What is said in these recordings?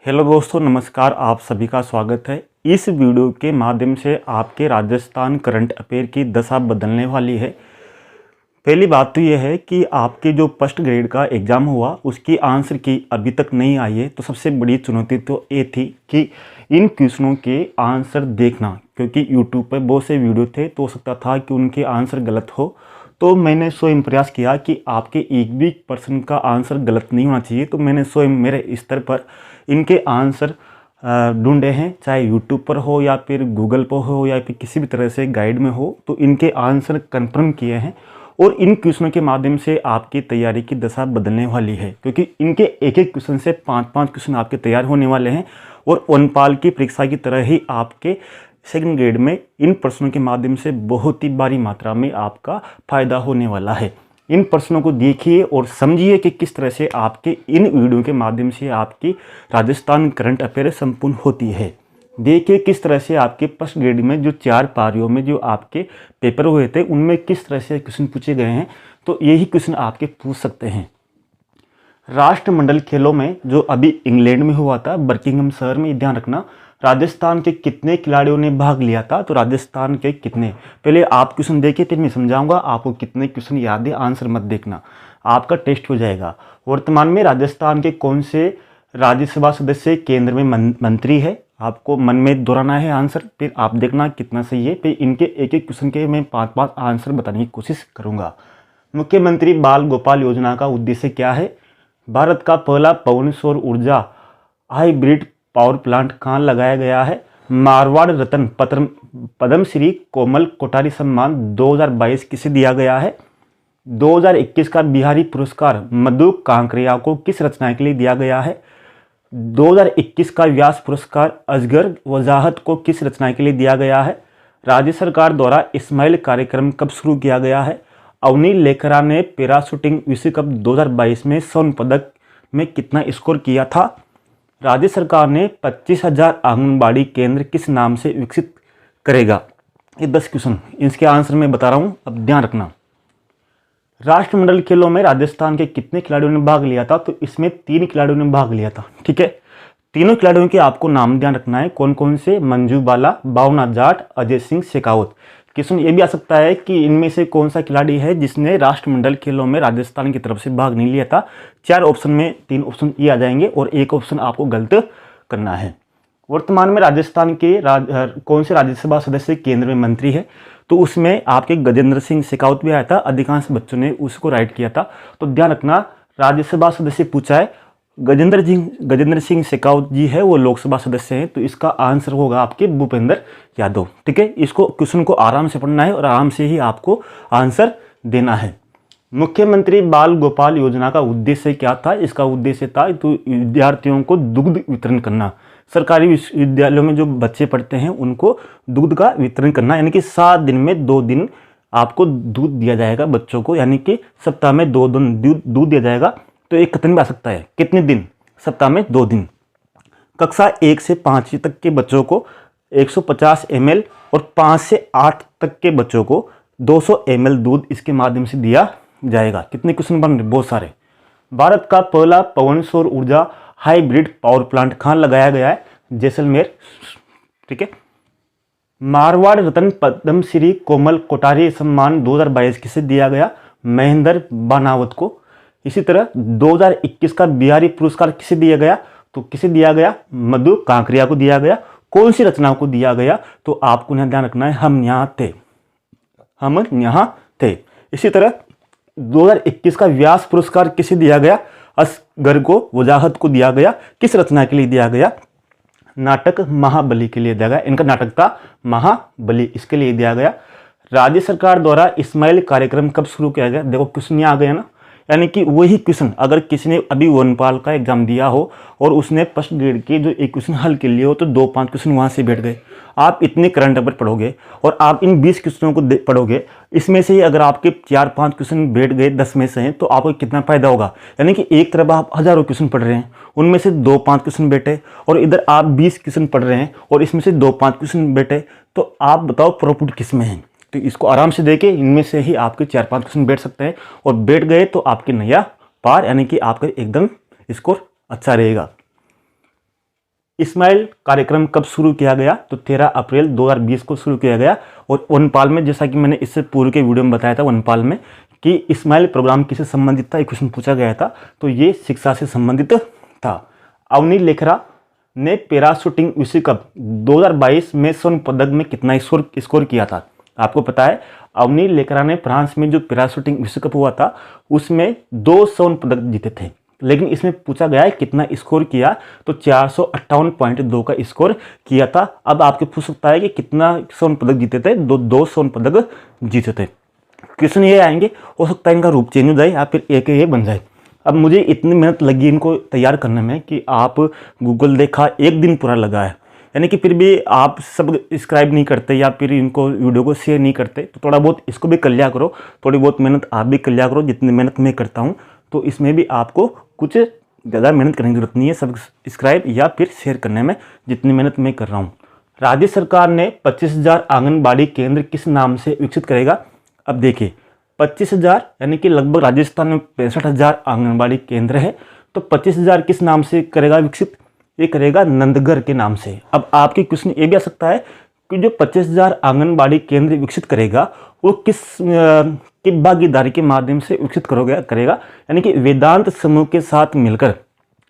Hello दोस्तों, नमस्कार। आप सभी का स्वागत है। इस वीडियो के माध्यम से आपके राजस्थान करंट अफेयर की दशा बदलने वाली है। पहली बात तो यह है कि आपके जो फर्स्ट ग्रेड का एग्ज़ाम हुआ उसकी आंसर की अभी तक नहीं आई है। तो सबसे बड़ी चुनौती तो ये थी कि इन क्वेश्चनों के आंसर देखना, क्योंकि यूट्यूब पर बहुत से वीडियो थे तो हो सकता था कि उनके आंसर गलत हो। तो मैंने स्वयं प्रयास किया कि आपके एक भी पर्सन का आंसर गलत नहीं होना चाहिए। तो मैंने स्वयं मेरे स्तर पर इनके आंसर ढूंढे हैं, चाहे यूट्यूब पर हो या फिर गूगल पर हो या फिर किसी भी तरह से गाइड में हो, तो इनके आंसर कंफर्म किए हैं। और इन क्वेश्चनों के माध्यम से आपकी तैयारी की दशा बदलने वाली है, क्योंकि इनके एक एक क्वेश्चन से 5-5 क्वेश्चन आपके तैयार होने वाले हैं। और वनपाल की परीक्षा की तरह ही आपके सेकंड ग्रेड में इन प्रश्नों के माध्यम से बहुत ही भारी मात्रा में आपका फायदा होने वाला है। इन प्रश्नों को देखिए और समझिए कि किस तरह से आपके इन वीडियो के माध्यम से आपकी राजस्थान करंट अफेयर संपूर्ण होती है। देखिए किस तरह से आपके फर्स्ट ग्रेड में जो 4 पारियों में जो आपके पेपर हुए थे उनमें किस तरह से क्वेश्चन पूछे गए हैं। तो यही क्वेश्चन आपके पूछ सकते हैं। राष्ट्रमंडल खेलों में जो अभी इंग्लैंड में हुआ था, बर्किंघम शहर में, ध्यान रखना राजस्थान के कितने खिलाड़ियों ने भाग लिया था। तो राजस्थान के कितने, पहले आप क्वेश्चन देखिए फिर मैं समझाऊंगा आपको कितने क्वेश्चन याद है। आंसर मत देखना, आपका टेस्ट हो जाएगा। वर्तमान में राजस्थान के कौन से राज्यसभा सदस्य केंद्र में मंत्री है, आपको मन में दोहराना है आंसर, फिर आप देखना कितना सही है। फिर इनके एक एक क्वेश्चन के मैं 5-5 आंसर बताने की कोशिश करूंगा। मुख्यमंत्री बाल गोपाल योजना का उद्देश्य क्या है? भारत का पहला पवन सौर ऊर्जा हाइब्रिड पावर प्लांट कहाँ लगाया गया है? मारवाड़ रत्न पद्मश्री कोमल कोठारी सम्मान 2022 किसे दिया गया है? 2021 का बिहारी पुरस्कार मधु कांकरिया को किस रचना के लिए दिया गया है? 2021 का व्यास पुरस्कार असगर वजाहत को किस रचना के लिए दिया गया है? राज्य सरकार द्वारा इस्माइल कार्यक्रम कब शुरू किया गया है? अवनी लेखरा ने पैराशूटिंग विश्व कप 2022 में स्वर्ण पदक में कितना स्कोर किया था? राज्य सरकार ने 25,000 आंगनबाड़ी केंद्र किस नाम से विकसित करेगा? ये 10 क्वेश्चन, इसके आंसर मैं बता रहा हूं, अब ध्यान रखना। राष्ट्रमंडल खेलों में राजस्थान के कितने खिलाड़ियों ने भाग लिया था? तो इसमें 3 खिलाड़ियों ने भाग लिया था। ठीक है, तीनों खिलाड़ियों के आपको नाम ध्यान रखना है, कौन कौन से? मंजू बाला, भावना जाट, अजय सिंह शेखावत। क्वेश्चन ये भी आ सकता है कि इनमें से कौन सा खिलाड़ी है जिसने राष्ट्रमंडल खेलों में राजस्थान की तरफ से भाग नहीं लिया था। 4 ऑप्शन में 3 ऑप्शन ये आ जाएंगे और एक ऑप्शन आपको गलत करना है। वर्तमान में राजस्थान के कौन से राज्यसभा सदस्य केंद्र में मंत्री है? तो उसमें आपके गजेंद्र सिंह शेखावत भी आया था, अधिकांश बच्चों ने उसको राइट किया था। तो ध्यान रखना, राज्यसभा सदस्य पूछा है, गजेंद्र सिंह शेखावत जी है, वो लोकसभा सदस्य हैं। तो इसका आंसर होगा आपके भूपेंद्र यादव। ठीक है, इसको क्वेश्चन को आराम से पढ़ना है और आराम से ही आपको आंसर देना है। मुख्यमंत्री बाल गोपाल योजना का उद्देश्य क्या था? इसका उद्देश्य था तो विद्यार्थियों को दुग्ध वितरण करना। सरकारी विश्वविद्यालयों में जो बच्चे पढ़ते हैं उनको दुग्ध का वितरण करना, यानी कि 7 दिन में 2 दिन आपको दूध दिया जाएगा बच्चों को, यानी कि सप्ताह में 2 दिन दूध दिया जाएगा। तो एक कथन भी आ सकता है, कितने दिन? सप्ताह में 2 दिन। कक्षा 1 से 5 तक के बच्चों को 150 ml और 5 से 8 तक के बच्चों को 200 ml दूध इसके माध्यम से दिया जाएगा। कितने क्वेश्चन बन रहे? बहुत सारे। भारत का पहला पवन सौर ऊर्जा हाइब्रिड पावर प्लांट कहाँ लगाया गया है? जैसलमेर। ठीक है। मारवाड़ रत्न पद्मश्री कोमल कोठारी सम्मान 2022 किसे दिया गया? महेंद्र बनावत को। इसी तरह 2021 का बिहारी पुरस्कार किसे दिया गया? तो किसे दिया गया? मधु कांकरिया को दिया गया। कौन सी रचनाओं को दिया गया? तो आपको यहाँ ध्यान रखना है, हम यहाँ थे, हम यहाँ थे। इसी तरह 2021 का व्यास पुरस्कार किसे दिया गया? असगर को वजाहत को दिया गया। किस रचना के लिए दिया गया? नाटक महाबली के लिए दिया गया। इनका नाटक था महाबली, इसके लिए दिया गया। राज्य सरकार द्वारा इस्माइल कार्यक्रम कब शुरू किया गया? देखो क्वेश्चन यहाँ आ गया ना, यानी कि वही क्वेश्चन अगर किसी ने अभी वनपाल का एग्जाम दिया हो और उसने फर्स्ट ग्रेड के जो एक क्वेश्चन हल के लिए हो तो 2-5 क्वेश्चन वहाँ से बैठ गए। आप इतने करंट अफेयर पढ़ोगे और आप इन 20 क्वेश्चनों को पढ़ोगे, इसमें से ही अगर आपके 4-5 क्वेश्चन बैठ गए 10 में से हैं तो आपको कितना फायदा होगा? यानी कि एक तरफ आप हजारों क्वेश्चन पढ़ रहे हैं, उनमें से 2-5 क्वेश्चन बैठे, और इधर आप 20 क्वेश्चन पढ़ रहे हैं और इसमें से 2-5 क्वेश्चन बैठे, तो आप बताओ प्रॉफिट किस में है? तो इसको आराम से देके इनमें से ही आपके 4-5 क्वेश्चन बैठ सकते हैं, और बैठ गए तो आपके नया पार, यानी कि आपका एकदम स्कोर अच्छा रहेगा। स्माइल कार्यक्रम कब शुरू किया गया? तो 13 अप्रैल 2020 को शुरू किया गया। और वनपाल में, जैसा कि मैंने इससे पूर्व के वीडियो में बताया था, वनपाल में कि स्माइल प्रोग्राम किससे संबंधित था, एक क्वेश्चन पूछा गया था, तो ये शिक्षा से संबंधित था। अवनी लेखरा ने पैराशूटिंग विश्व कप 2022 में स्वर्ण पदक में कितना स्कोर किया था? आपको पता है अवनी लेखरा ने फ्रांस में जो पैराशूटिंग विश्व कप हुआ था उसमें 2 स्वर्ण पदक जीते थे, लेकिन इसमें पूछा गया है कितना स्कोर किया, तो 458.2 का स्कोर किया था। अब आपके पूछ सकता है कि कितना स्वर्ण पदक जीते थे? दो स्वर्ण पदक जीते थे। क्वेश्चन ये आएंगे, हो सकता है इनका रूप चेंज हो जाए या फिर एक ये बन जाए। अब मुझे इतनी मेहनत लगी इनको तैयार करने में कि आप गूगल देखा, एक दिन पूरा लगा है, यानी कि फिर भी आप सब सब्सक्राइब नहीं करते या फिर इनको वीडियो को शेयर नहीं करते, तो थोड़ा बहुत इसको भी कर लिया करो, थोड़ी बहुत मेहनत आप भी कर लिया करो। जितनी मेहनत मैं करता हूँ तो इसमें भी आपको कुछ ज़्यादा मेहनत करने की जरूरत नहीं है सब्सक्राइब या फिर शेयर करने में, जितनी मेहनत मैं कर रहा हूँ। राज्य सरकार ने 25,000 आंगनबाड़ी केंद्र किस नाम से विकसित करेगा? अब देखिए 25,000 यानी कि लगभग राजस्थान में 65,000 आंगनबाड़ी केंद्र है, तो 25,000 किस नाम से करेगा विकसित? ये करेगा नंदगढ़ के नाम से। अब आपके क्वेश्चन ये भी आ सकता है कि जो 25,000 आंगनबाड़ी केंद्र विकसित करेगा वो किस भागीदारी के माध्यम से विकसित करेगा, यानी कि वेदांत समूह के साथ मिलकर,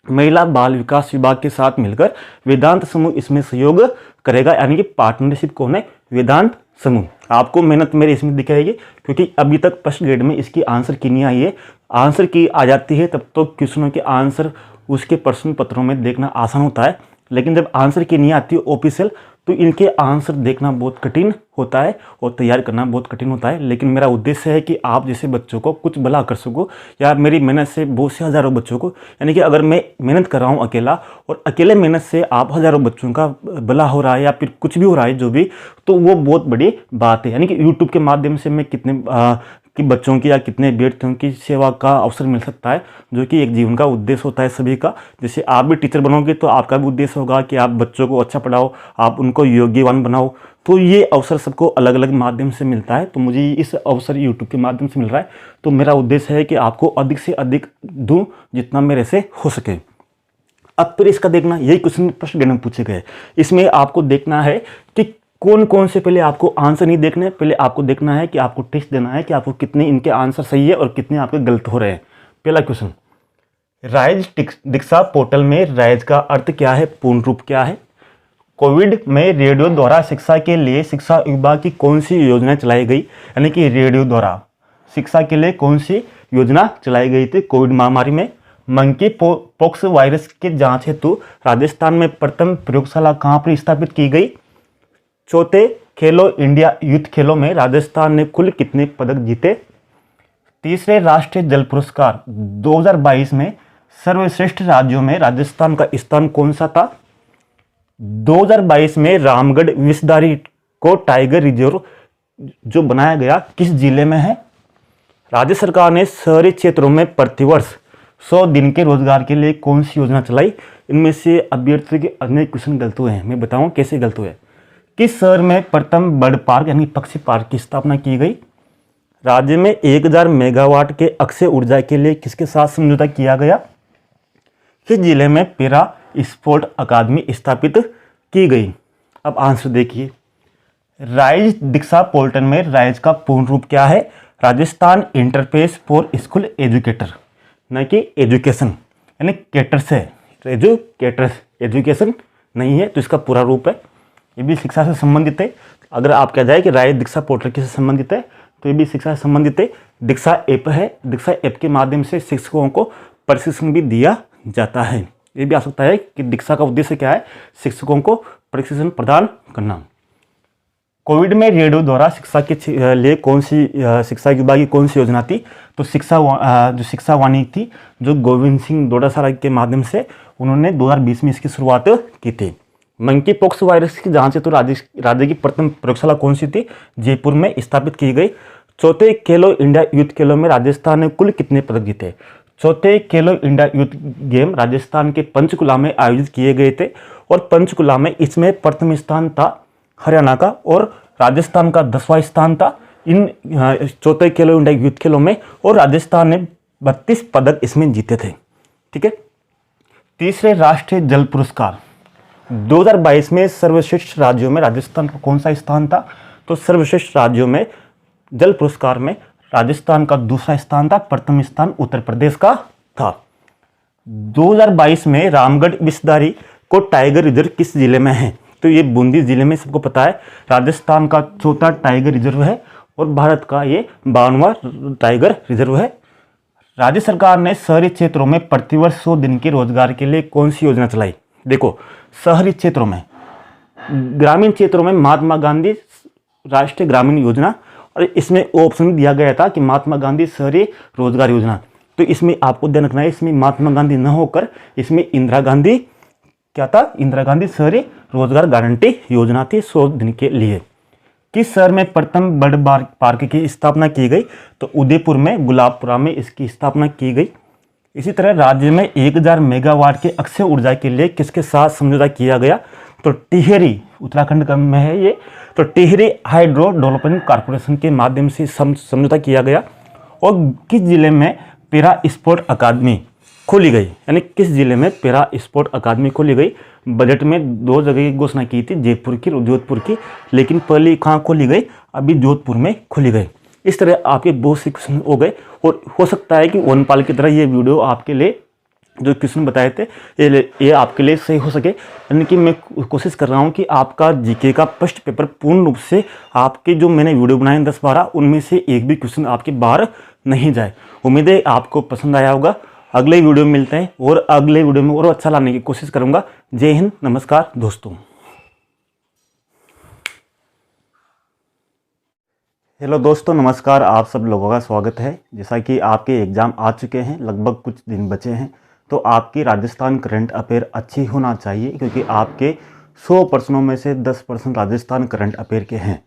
महिला बाल विकास विभाग के साथ मिलकर वेदांत समूह इसमें सहयोग करेगा, यानी कि पार्टनरशिप कौन है? वेदांत समूह। आपको मेहनत मेरी इसमें दिखाएगी क्योंकि अभी तक फर्स्ट ग्रेड में इसकी आंसर की नहीं आई है। आंसर की आ जाती है तब तो क्वेश्चनों के आंसर उसके प्रश्न पत्रों में देखना आसान होता है, लेकिन जब आंसर की नहीं आती ऑफिशियल तो इनके आंसर देखना बहुत कठिन होता है और तैयार करना बहुत कठिन होता है। लेकिन मेरा उद्देश्य है कि आप जैसे बच्चों को कुछ भला कर सको, या मेरी मेहनत से बहुत से हज़ारों बच्चों को, यानी कि अगर मैं मेहनत कर रहा हूँ अकेला और अकेले मेहनत से आप हज़ारों बच्चों का भला हो रहा है या फिर कुछ भी हो रहा है जो भी, तो वो बहुत बड़ी बात है। यानी कि यूट्यूब के माध्यम से मैं कितने कि बच्चों की या कितने व्यक्तियों की सेवा का अवसर मिल सकता है, जो कि एक जीवन का उद्देश्य होता है सभी का। जैसे आप भी टीचर बनोगे तो आपका भी उद्देश्य होगा कि आप बच्चों को अच्छा पढ़ाओ, आप उनको योग्यवान बनाओ, तो ये अवसर सबको अलग अलग माध्यम से मिलता है। तो मुझे इस अवसर यूट्यूब के माध्यम से मिल रहा है, तो मेरा उद्देश्य है कि आपको अधिक से अधिक दूँ जितना मेरे से हो सके। अब फिर इसका देखना, यही क्वेश्चन प्रश्न ग्रेड में पूछे गए, इसमें आपको देखना है कि कौन कौन से, पहले आपको आंसर नहीं देखने, पहले आपको देखना है कि आपको टेस्ट देना है कि आपको कितने इनके आंसर सही है और कितने आपके गलत हो रहे हैं। पहला क्वेश्चन, राइज दीक्षा पोर्टल में राइज का अर्थ क्या है, पूर्ण रूप क्या है? कोविड में रेडियो द्वारा शिक्षा के लिए शिक्षा विभाग की कौन सी योजना चलाई गई? यानी कि रेडियो द्वारा शिक्षा के लिए कौन सी योजना चलाई गई थी कोविड महामारी में? मंकी पॉक्स वायरस की जांच हेतु राजस्थान में प्रथम प्रयोगशाला कहाँ पर स्थापित की गई? चौथे खेलो इंडिया यूथ खेलों में राजस्थान ने कुल कितने पदक जीते? तीसरे राष्ट्रीय जल पुरस्कार 2022 में सर्वश्रेष्ठ राज्यों में राजस्थान का स्थान कौन सा था? 2022 में रामगढ़ विषधारी को टाइगर रिजर्व जो बनाया गया किस जिले में है? राज्य सरकार ने शहरी क्षेत्रों में प्रतिवर्ष 100 दिन के रोजगार के लिए कौन सी योजना चलाई? इनमें से अभ्यर्थियों के अनेक क्वेश्चन गलत हुए हैं, मैं बताऊं कैसे गलत हुए। किस शहर में प्रथम बर्ड पार्क यानी पक्षी पार्क की स्थापना की गई? राज्य में 1000 मेगावाट के अक्षय ऊर्जा के लिए किसके साथ समझौता किया गया? किस जिले में पैरा स्पोर्ट अकादमी स्थापित की गई? अब आंसर देखिए, राइज दीक्षा पोर्टल में राइज का पूर्ण रूप क्या है? Rajasthan interface for school educator, न कि एजुकेशन, यानी कैटर्स है, एजुकेटर्स, एजुकेशन नहीं है, तो इसका पूरा रूप है। ये भी शिक्षा से संबंधित है। अगर आप कह जाए कि राइज दीक्षा पोर्टल किससे संबंधित है, तो ये भी शिक्षा से संबंधित है। दीक्षा ऐप है, दीक्षा ऐप के माध्यम से शिक्षकों को प्रशिक्षण भी दिया जाता है। ये भी आ सकता है कि दीक्षा का उद्देश्य क्या है? शिक्षकों को प्रशिक्षण प्रदान करना। कोविड में रेडियो द्वारा शिक्षा के लिए कौन सी शिक्षा विभाग की कौन सी योजना थी? तो शिक्षा वाणी थी, जो गोविंद सिंह डोटासरा के माध्यम से उन्होंने 2020 में इसकी शुरुआत की थी। मंकी पॉक्स वायरस की जांच तो राज्य की प्रथम प्रयोगशाला कौन सी थी? जयपुर में स्थापित की गई। चौथे खेलो इंडिया यूथ खेलों में राजस्थान ने कुल कितने पदक जीते? चौथे खेलो इंडिया यूथ गेम राजस्थान के पंचकुला में आयोजित किए गए थे और पंचकुला में इसमें प्रथम स्थान था हरियाणा का और राजस्थान का 10वां स्थान था इन चौथे खेलो इंडिया यूथ खेलों में, और राजस्थान ने 32 पदक इसमें जीते थे। ठीक है। तीसरे राष्ट्रीय जल पुरस्कार 2022 में सर्वश्रेष्ठ राज्यों में राजस्थान का कौन सा स्थान था? तो सर्वश्रेष्ठ राज्यों में जल पुरस्कार में राजस्थान का दूसरा स्थान था, प्रथम स्थान उत्तर प्रदेश का था। 2022 में रामगढ़ विषधारी को टाइगर रिजर्व किस जिले में है? तो ये बूंदी जिले में, सबको पता है। राजस्थान का चौथा टाइगर रिजर्व है और भारत का ये 52वां टाइगर रिजर्व है। राज्य सरकार ने शहरी क्षेत्रों में प्रतिवर्ष 100 दिन के रोजगार के लिए कौन सी योजना चलाई? देखो, शहरी क्षेत्रों में, ग्रामीण क्षेत्रों में महात्मा गांधी राष्ट्रीय ग्रामीण योजना, और इसमें ऑप्शन दिया गया था कि महात्मा गांधी शहरी रोजगार योजना। तो इसमें आपको ध्यान रखना है, इसमें महात्मा गांधी न होकर इसमें इंदिरा गांधी क्या था? इंदिरा गांधी शहरी रोजगार गारंटी योजना थी 100 दिन के लिए। किस शहर में प्रथम बर्ड पार्क की स्थापना की गई? तो उदयपुर में, गुलाबपुरा में इसकी स्थापना की गई। इसी तरह राज्य में 1000 मेगावाट के अक्षय ऊर्जा के लिए किसके साथ समझौता किया गया? तो टिहरी, उत्तराखंड में है ये, तो टिहरी हाइड्रो डेवलपमेंट कॉर्पोरेशन के माध्यम से समझौता किया गया। और किस जिले में पैरा स्पोर्ट अकादमी खोली गई? यानी किस जिले में पैरा स्पोर्ट अकादमी खोली गई? बजट में 2 जगह की घोषणा की थी, जयपुर की और जोधपुर की, लेकिन पहले कहाँ खोली गई? अभी जोधपुर में खोली गई। इस तरह आपके बहुत से क्वेश्चन हो गए, और हो सकता है कि वनपाल की तरह ये वीडियो आपके लिए जो क्वेश्चन बताए थे ये आपके लिए सही हो सके। यानी कि मैं कोशिश कर रहा हूँ कि आपका जीके का फर्स्ट पेपर पूर्ण रूप से, आपके जो मैंने वीडियो बनाए 10-12 उनमें से एक भी क्वेश्चन आपके बाहर नहीं जाए। उम्मीद है आपको पसंद आया होगा। अगले वीडियो में मिलते हैं और अगले वीडियो में और अच्छा लाने की कोशिश करूँगा। जय हिंद, नमस्कार दोस्तों। हेलो दोस्तों, नमस्कार। आप सब लोगों का स्वागत है। जैसा कि आपके एग्ज़ाम आ चुके हैं, लगभग कुछ दिन बचे हैं, तो आपकी राजस्थान करंट अफेयर अच्छी होना चाहिए, क्योंकि आपके 100 प्रश्नों में से 10% राजस्थान करंट अफेयर के हैं।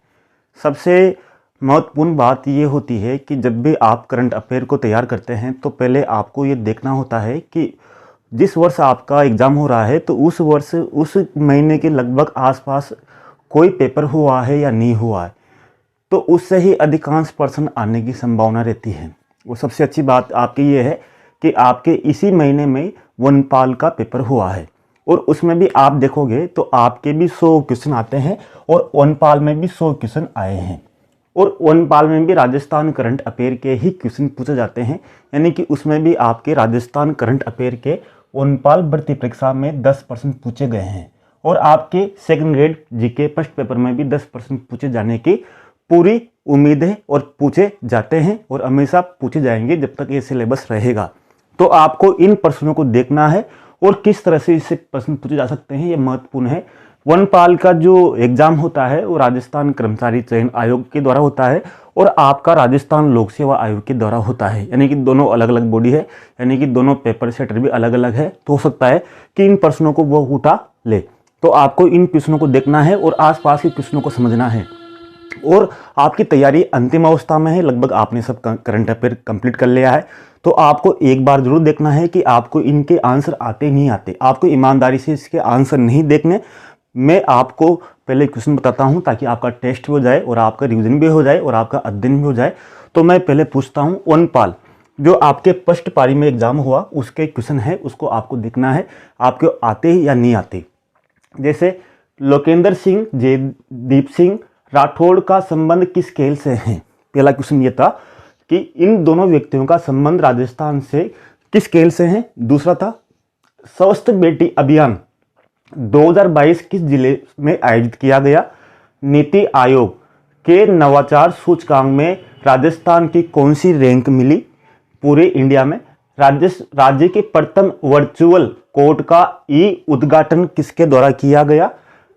सबसे महत्वपूर्ण बात ये होती है कि जब भी आप करंट अफेयर को तैयार करते हैं तो पहले आपको ये देखना होता है कि जिस वर्ष आपका एग्ज़ाम हो रहा है तो उस वर्ष उस महीने के लगभग आसपास कोई पेपर हुआ है या नहीं हुआ है, तो उससे ही अधिकांश प्रश्न आने की संभावना रहती है। वो सबसे अच्छी बात आपकी ये है कि आपके इसी महीने में वनपाल का पेपर हुआ है, और उसमें भी आप देखोगे तो आपके भी 100 क्वेश्चन आते हैं और वनपाल में भी 100 क्वेश्चन आए हैं, और वनपाल में भी राजस्थान करंट अफेयर के ही क्वेश्चन पूछे जाते हैं। यानी कि उसमें भी आपके राजस्थान करंट अफेयर के वनपाल भर्ती परीक्षा में 10% पूछे गए हैं, और आपके second grade GK first paper में भी 10% पूछे जाने की पूरी उम्मीद है, और पूछे जाते हैं और हमेशा पूछे जाएंगे जब तक ये सिलेबस रहेगा। तो आपको इन प्रश्नों को देखना है और किस तरह से इससे प्रश्न पूछे जा सकते हैं, ये महत्वपूर्ण है। वनपाल का जो एग्ज़ाम होता है वो राजस्थान कर्मचारी चयन आयोग के द्वारा होता है, और आपका राजस्थान लोक सेवा आयोग के द्वारा होता है। यानी कि दोनों अलग अलग बॉडी है, यानी कि दोनों पेपर सेटर भी अलग अलग है। तो हो सकता है कि इन प्रश्नों को वो उठा ले, तो आपको इन प्रश्नों को देखना है और आसपास के प्रश्नों को समझना है। और आपकी तैयारी अंतिम अवस्था में है, लगभग आपने सब करंट अफेयर कंप्लीट कर लिया है, तो आपको एक बार जरूर देखना है कि आपको इनके आंसर आते नहीं आते। आपको ईमानदारी से इसके आंसर नहीं देखने। मैं आपको पहले क्वेश्चन बताता हूं ताकि आपका टेस्ट भी हो जाए और आपका रिवीजन भी हो जाए और आपका अध्ययन भी हो जाए। तो मैं पहले पूछता हूं, वनपाल जो आपके फर्स्ट पारी में एग्जाम हुआ उसके क्वेश्चन है, उसको आपको देखना है आपको आते या नहीं आते। जैसे लोकेंद्र सिंह जयदीप सिंह राठौड़ का संबंध किस खेल से है? पहला क्वेश्चन ये था कि इन दोनों व्यक्तियों का संबंध राजस्थान से किस खेल से है। दूसरा था स्वस्थ बेटी अभियान 2022 किस जिले में आयोजित किया गया। नीति आयोग के नवाचार सूचकांक में राजस्थान की कौन सी रैंक मिली पूरे इंडिया में। राज्य के प्रथम वर्चुअल कोर्ट का उद्घाटन किसके द्वारा किया गया।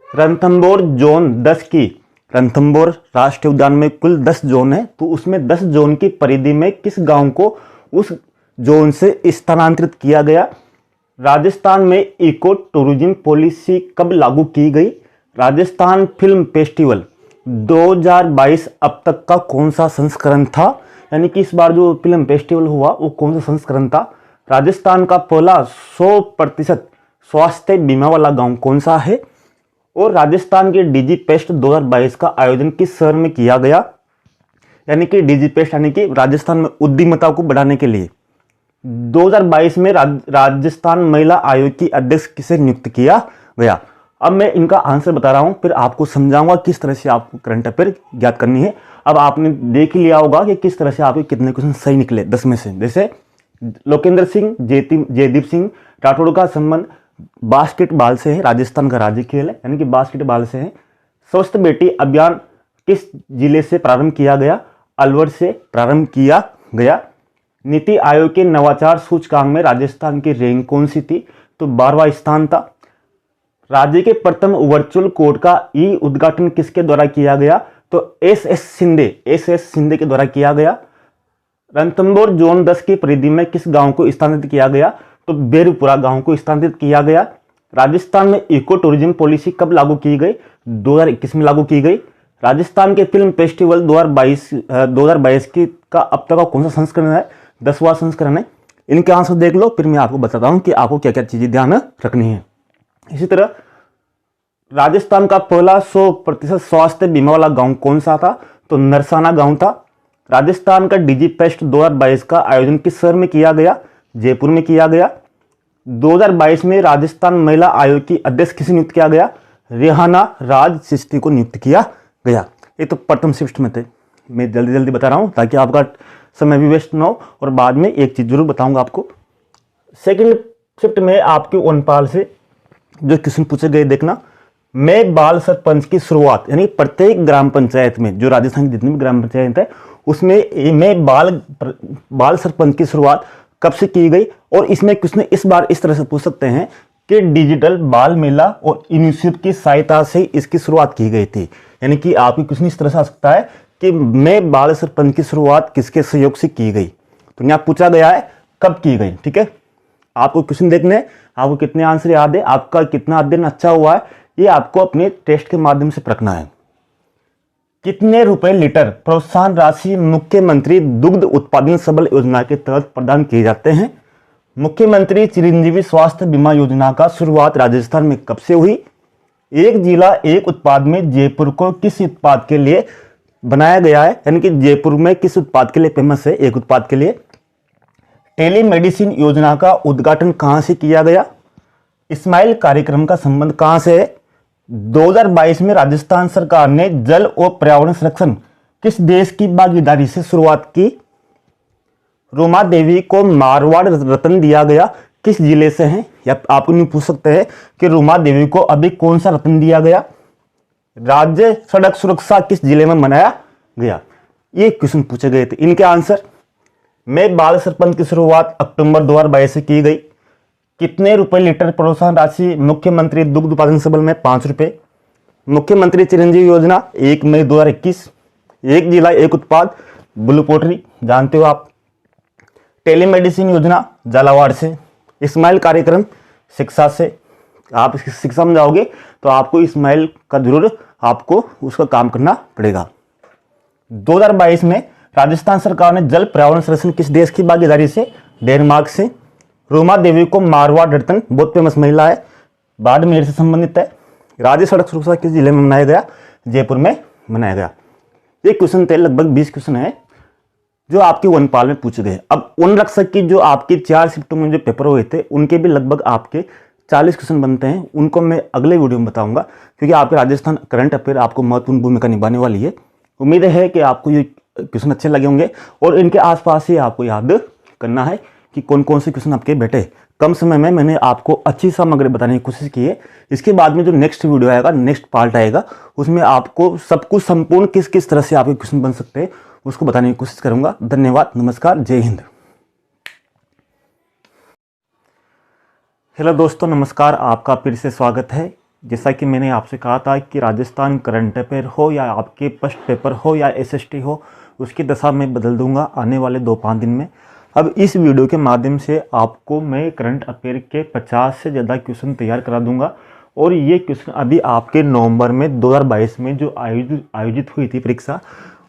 रणथंभौर जोन 10 की, रणथंभौर राष्ट्रीय उद्यान में कुल 10 जोन है, तो उसमें 10 जोन की परिधि में किस गांव को उस जोन से स्थानांतरित किया गया। राजस्थान में इको टूरिज्म पॉलिसी कब लागू की गई। राजस्थान फिल्म फेस्टिवल 2022 अब तक का कौन सा संस्करण था, यानी कि इस बार जो फिल्म फेस्टिवल हुआ वो कौन सा संस्करण था। राजस्थान का पहला 100% स्वास्थ्य बीमा वाला गांव कौन सा है। और राजस्थान के डीजी पेस्ट 2022 का आयोजन किस शहर में किया गया। यानी कि डीजी पेस्ट यानी कि राजस्थान में उद्यमिता को बढ़ाने के लिए 2022 में राजस्थान महिला आयोग की अध्यक्ष किसे नियुक्त किया गया। अब मैं इनका आंसर बता रहा हूँ, फिर आपको समझाऊंगा किस तरह से आपको करंट अफेयर ज्ञात करनी है। अब आपने देख ही लिया होगा कि किस तरह से आपके कितने क्वेश्चन सही निकले 10 में से। जैसे लोकेंद्र सिंह जयदीप सिंह राठौड़ का संबंध बास्केटबॉल से है, राजस्थान का राज्य खेल है, यानी कि बास्केटबॉल से है। स्वस्थ बेटी अभियान किस जिले से प्रारंभ किया गया? अलवर से प्रारंभ किया गया। नीति आयोग के नवाचार सूचकांक में राजस्थान की रैंक कौन सी थी? तो 12वां स्थान था। राज्य के प्रथम वर्चुअल कोर्ट का ई उद्घाटन किसके द्वारा किया गया? तो एस एस सिंधे के द्वारा किया गया। रणथंभौर जोन 10 की परिधि में किस गांव को स्थानांतरित किया गया? तो बेरुपुरा गांव को स्थानांतरित किया गया। राजस्थान में इको टूरिज्म पॉलिसी कब लागू की गई? 2021 में लागू की गई। राजस्थान के फिल्म फेस्टिवल 2022 की का अब तक का कौन सा संस्करण है? 10वां संस्करण है। इनके आंसर देख लो, फिर मैं आपको बताता हूं कि आपको क्या क्या चीजें ध्यान रखनी है। इसी तरह राजस्थान का पहला 100% स्वास्थ्य बीमा वाला गांव कौन सा था? तो नरसाना गांव था। राजस्थान का डिजी फेस्ट 2022 का आयोजन किस शहर में किया गया? जयपुर में किया गया। 2022 में राजस्थान महिला आयोग की अध्यक्ष किसे नियुक्त किया गया? रेहाना राज सिस्ती को नियुक्त किया गया। ये तो प्रथम शिफ्ट में थे, मैं जल्दी जल्दी बता रहा हूं ताकि आपका समय भी वेस्ट ना हो। और बाद में एक चीज जरूर बताऊंगा आपको। सेकंड शिफ्ट में आपके वनपाल से जो क्वेश्चन पूछे गए देखना। मैं बाल सरपंच की शुरुआत, यानी प्रत्येक ग्राम पंचायत में, जो राजस्थान की जितनी भी ग्राम पंचायत है उसमें मैं बाल सरपंच की शुरुआत कब से की गई? और इसमें क्वेश्चन इस बार इस तरह से पूछ सकते हैं कि डिजिटल बाल मेला और यूनिसेफ की सहायता से इसकी शुरुआत की गई थी। यानी कि आपकी क्वेश्चन इस तरह से आ सकता है कि मैं बाल सरपंच की शुरुआत किसके सहयोग से की गई? तो यहाँ पूछा गया है कब की गई। ठीक है, आपको क्वेश्चन देखने, आपको कितने आंसर याद है, आपका कितना अध्ययन अच्छा हुआ है, ये आपको अपने टेस्ट के माध्यम से परखना है। कितने रुपए लीटर प्रोत्साहन राशि मुख्यमंत्री दुग्ध उत्पादन सबल योजना के तहत प्रदान किए जाते हैं? मुख्यमंत्री चिरंजीवी स्वास्थ्य बीमा योजना का शुरुआत राजस्थान में कब से हुई? एक जिला एक उत्पाद में जयपुर को किस उत्पाद के लिए बनाया गया है? यानी कि जयपुर में किस उत्पाद के लिए फेमस है? एक उत्पाद के लिए। टेलीमेडिसिन योजना का उद्घाटन कहां से किया गया? स्माइल कार्यक्रम का संबंध कहां से है? 2022 में राजस्थान सरकार ने जल और पर्यावरण संरक्षण किस देश की भागीदारी से शुरुआत की? रूमा देवी को मारवाड़ रत्न दिया गया किस जिले से है? या आपको नहीं पूछ सकते हैं कि रूमा देवी को अभी कौन सा रत्न दिया गया? राज्य सड़क सुरक्षा किस जिले में मनाया गया? ये क्वेश्चन पूछे गए थे। इनके आंसर। मैं बाल सरपंच की शुरुआत अक्टूबर 2022 से की गई। कितने रुपए लीटर प्रोत्साहन राशि मुख्यमंत्री दुग्ध उत्पादन सबल में? 5 रुपए। मुख्यमंत्री चिरंजीवी योजना 1 मई 2021। एक जिला एक उत्पाद ब्लू पोल्ट्री, जानते हो आप। टेलीमेडिसिन योजना झालावाड़ से। स्माइल कार्यक्रम शिक्षा से। आप शिक्षा में जाओगे तो आपको स्माइल का जरूर आपको उसका काम करना पड़ेगा। 2022 में राजस्थान सरकार ने जल पर्यावरण संरक्षण किस देश की भागीदारी से? डेनमार्क से। रूमा देवी को मारवाड़ रत्न, बहुत फेमस महिला है, बाड़मेर से संबंधित है। राज्य सड़क सुरक्षा किस जिले में मनाया गया? जयपुर में मनाया गया। ये क्वेश्चन थे, लगभग 20 क्वेश्चन है जो आपके वनपाल में पूछे गए। अब वन रक्षक की जो आपकी 4 शिफ्टों में जो पेपर हुए थे उनके भी लगभग आपके 40 क्वेश्चन बनते हैं। उनको मैं अगले वीडियो में बताऊंगा, क्योंकि आपके राजस्थान करंट अफेयर आपको महत्वपूर्ण भूमिका निभाने वाली है। उम्मीद है कि आपको ये क्वेश्चन अच्छे लगे होंगे और इनके आसपास ही आपको याद करना है कि कौन कौन से क्वेश्चन आपके बैठे। कम समय में मैंने आपको अच्छी सामग्री बताने की कोशिश की है। इसके बाद में जो नेक्स्ट वीडियो आएगा, नेक्स्ट पार्ट आएगा, उसमें आपको सब कुछ संपूर्ण किस किस तरह से आपके क्वेश्चन बन सकते हैं उसको बताने की कोशिश करूंगा। धन्यवाद, नमस्कार, जय हिंद। हेलो दोस्तों, नमस्कार, आपका फिर से स्वागत है। जैसा कि मैंने आपसे कहा था कि राजस्थान करंट अफेयर हो या आपके फर्स्ट पेपर हो या एसएसटी हो, उसकी दशा मैं बदल दूंगा आने वाले 2-5 दिन में। अब इस वीडियो के माध्यम से आपको मैं करंट अफेयर के 50 से ज़्यादा क्वेश्चन तैयार करा दूंगा। और ये क्वेश्चन अभी आपके नवंबर में 2022 में जो आयोजित हुई थी परीक्षा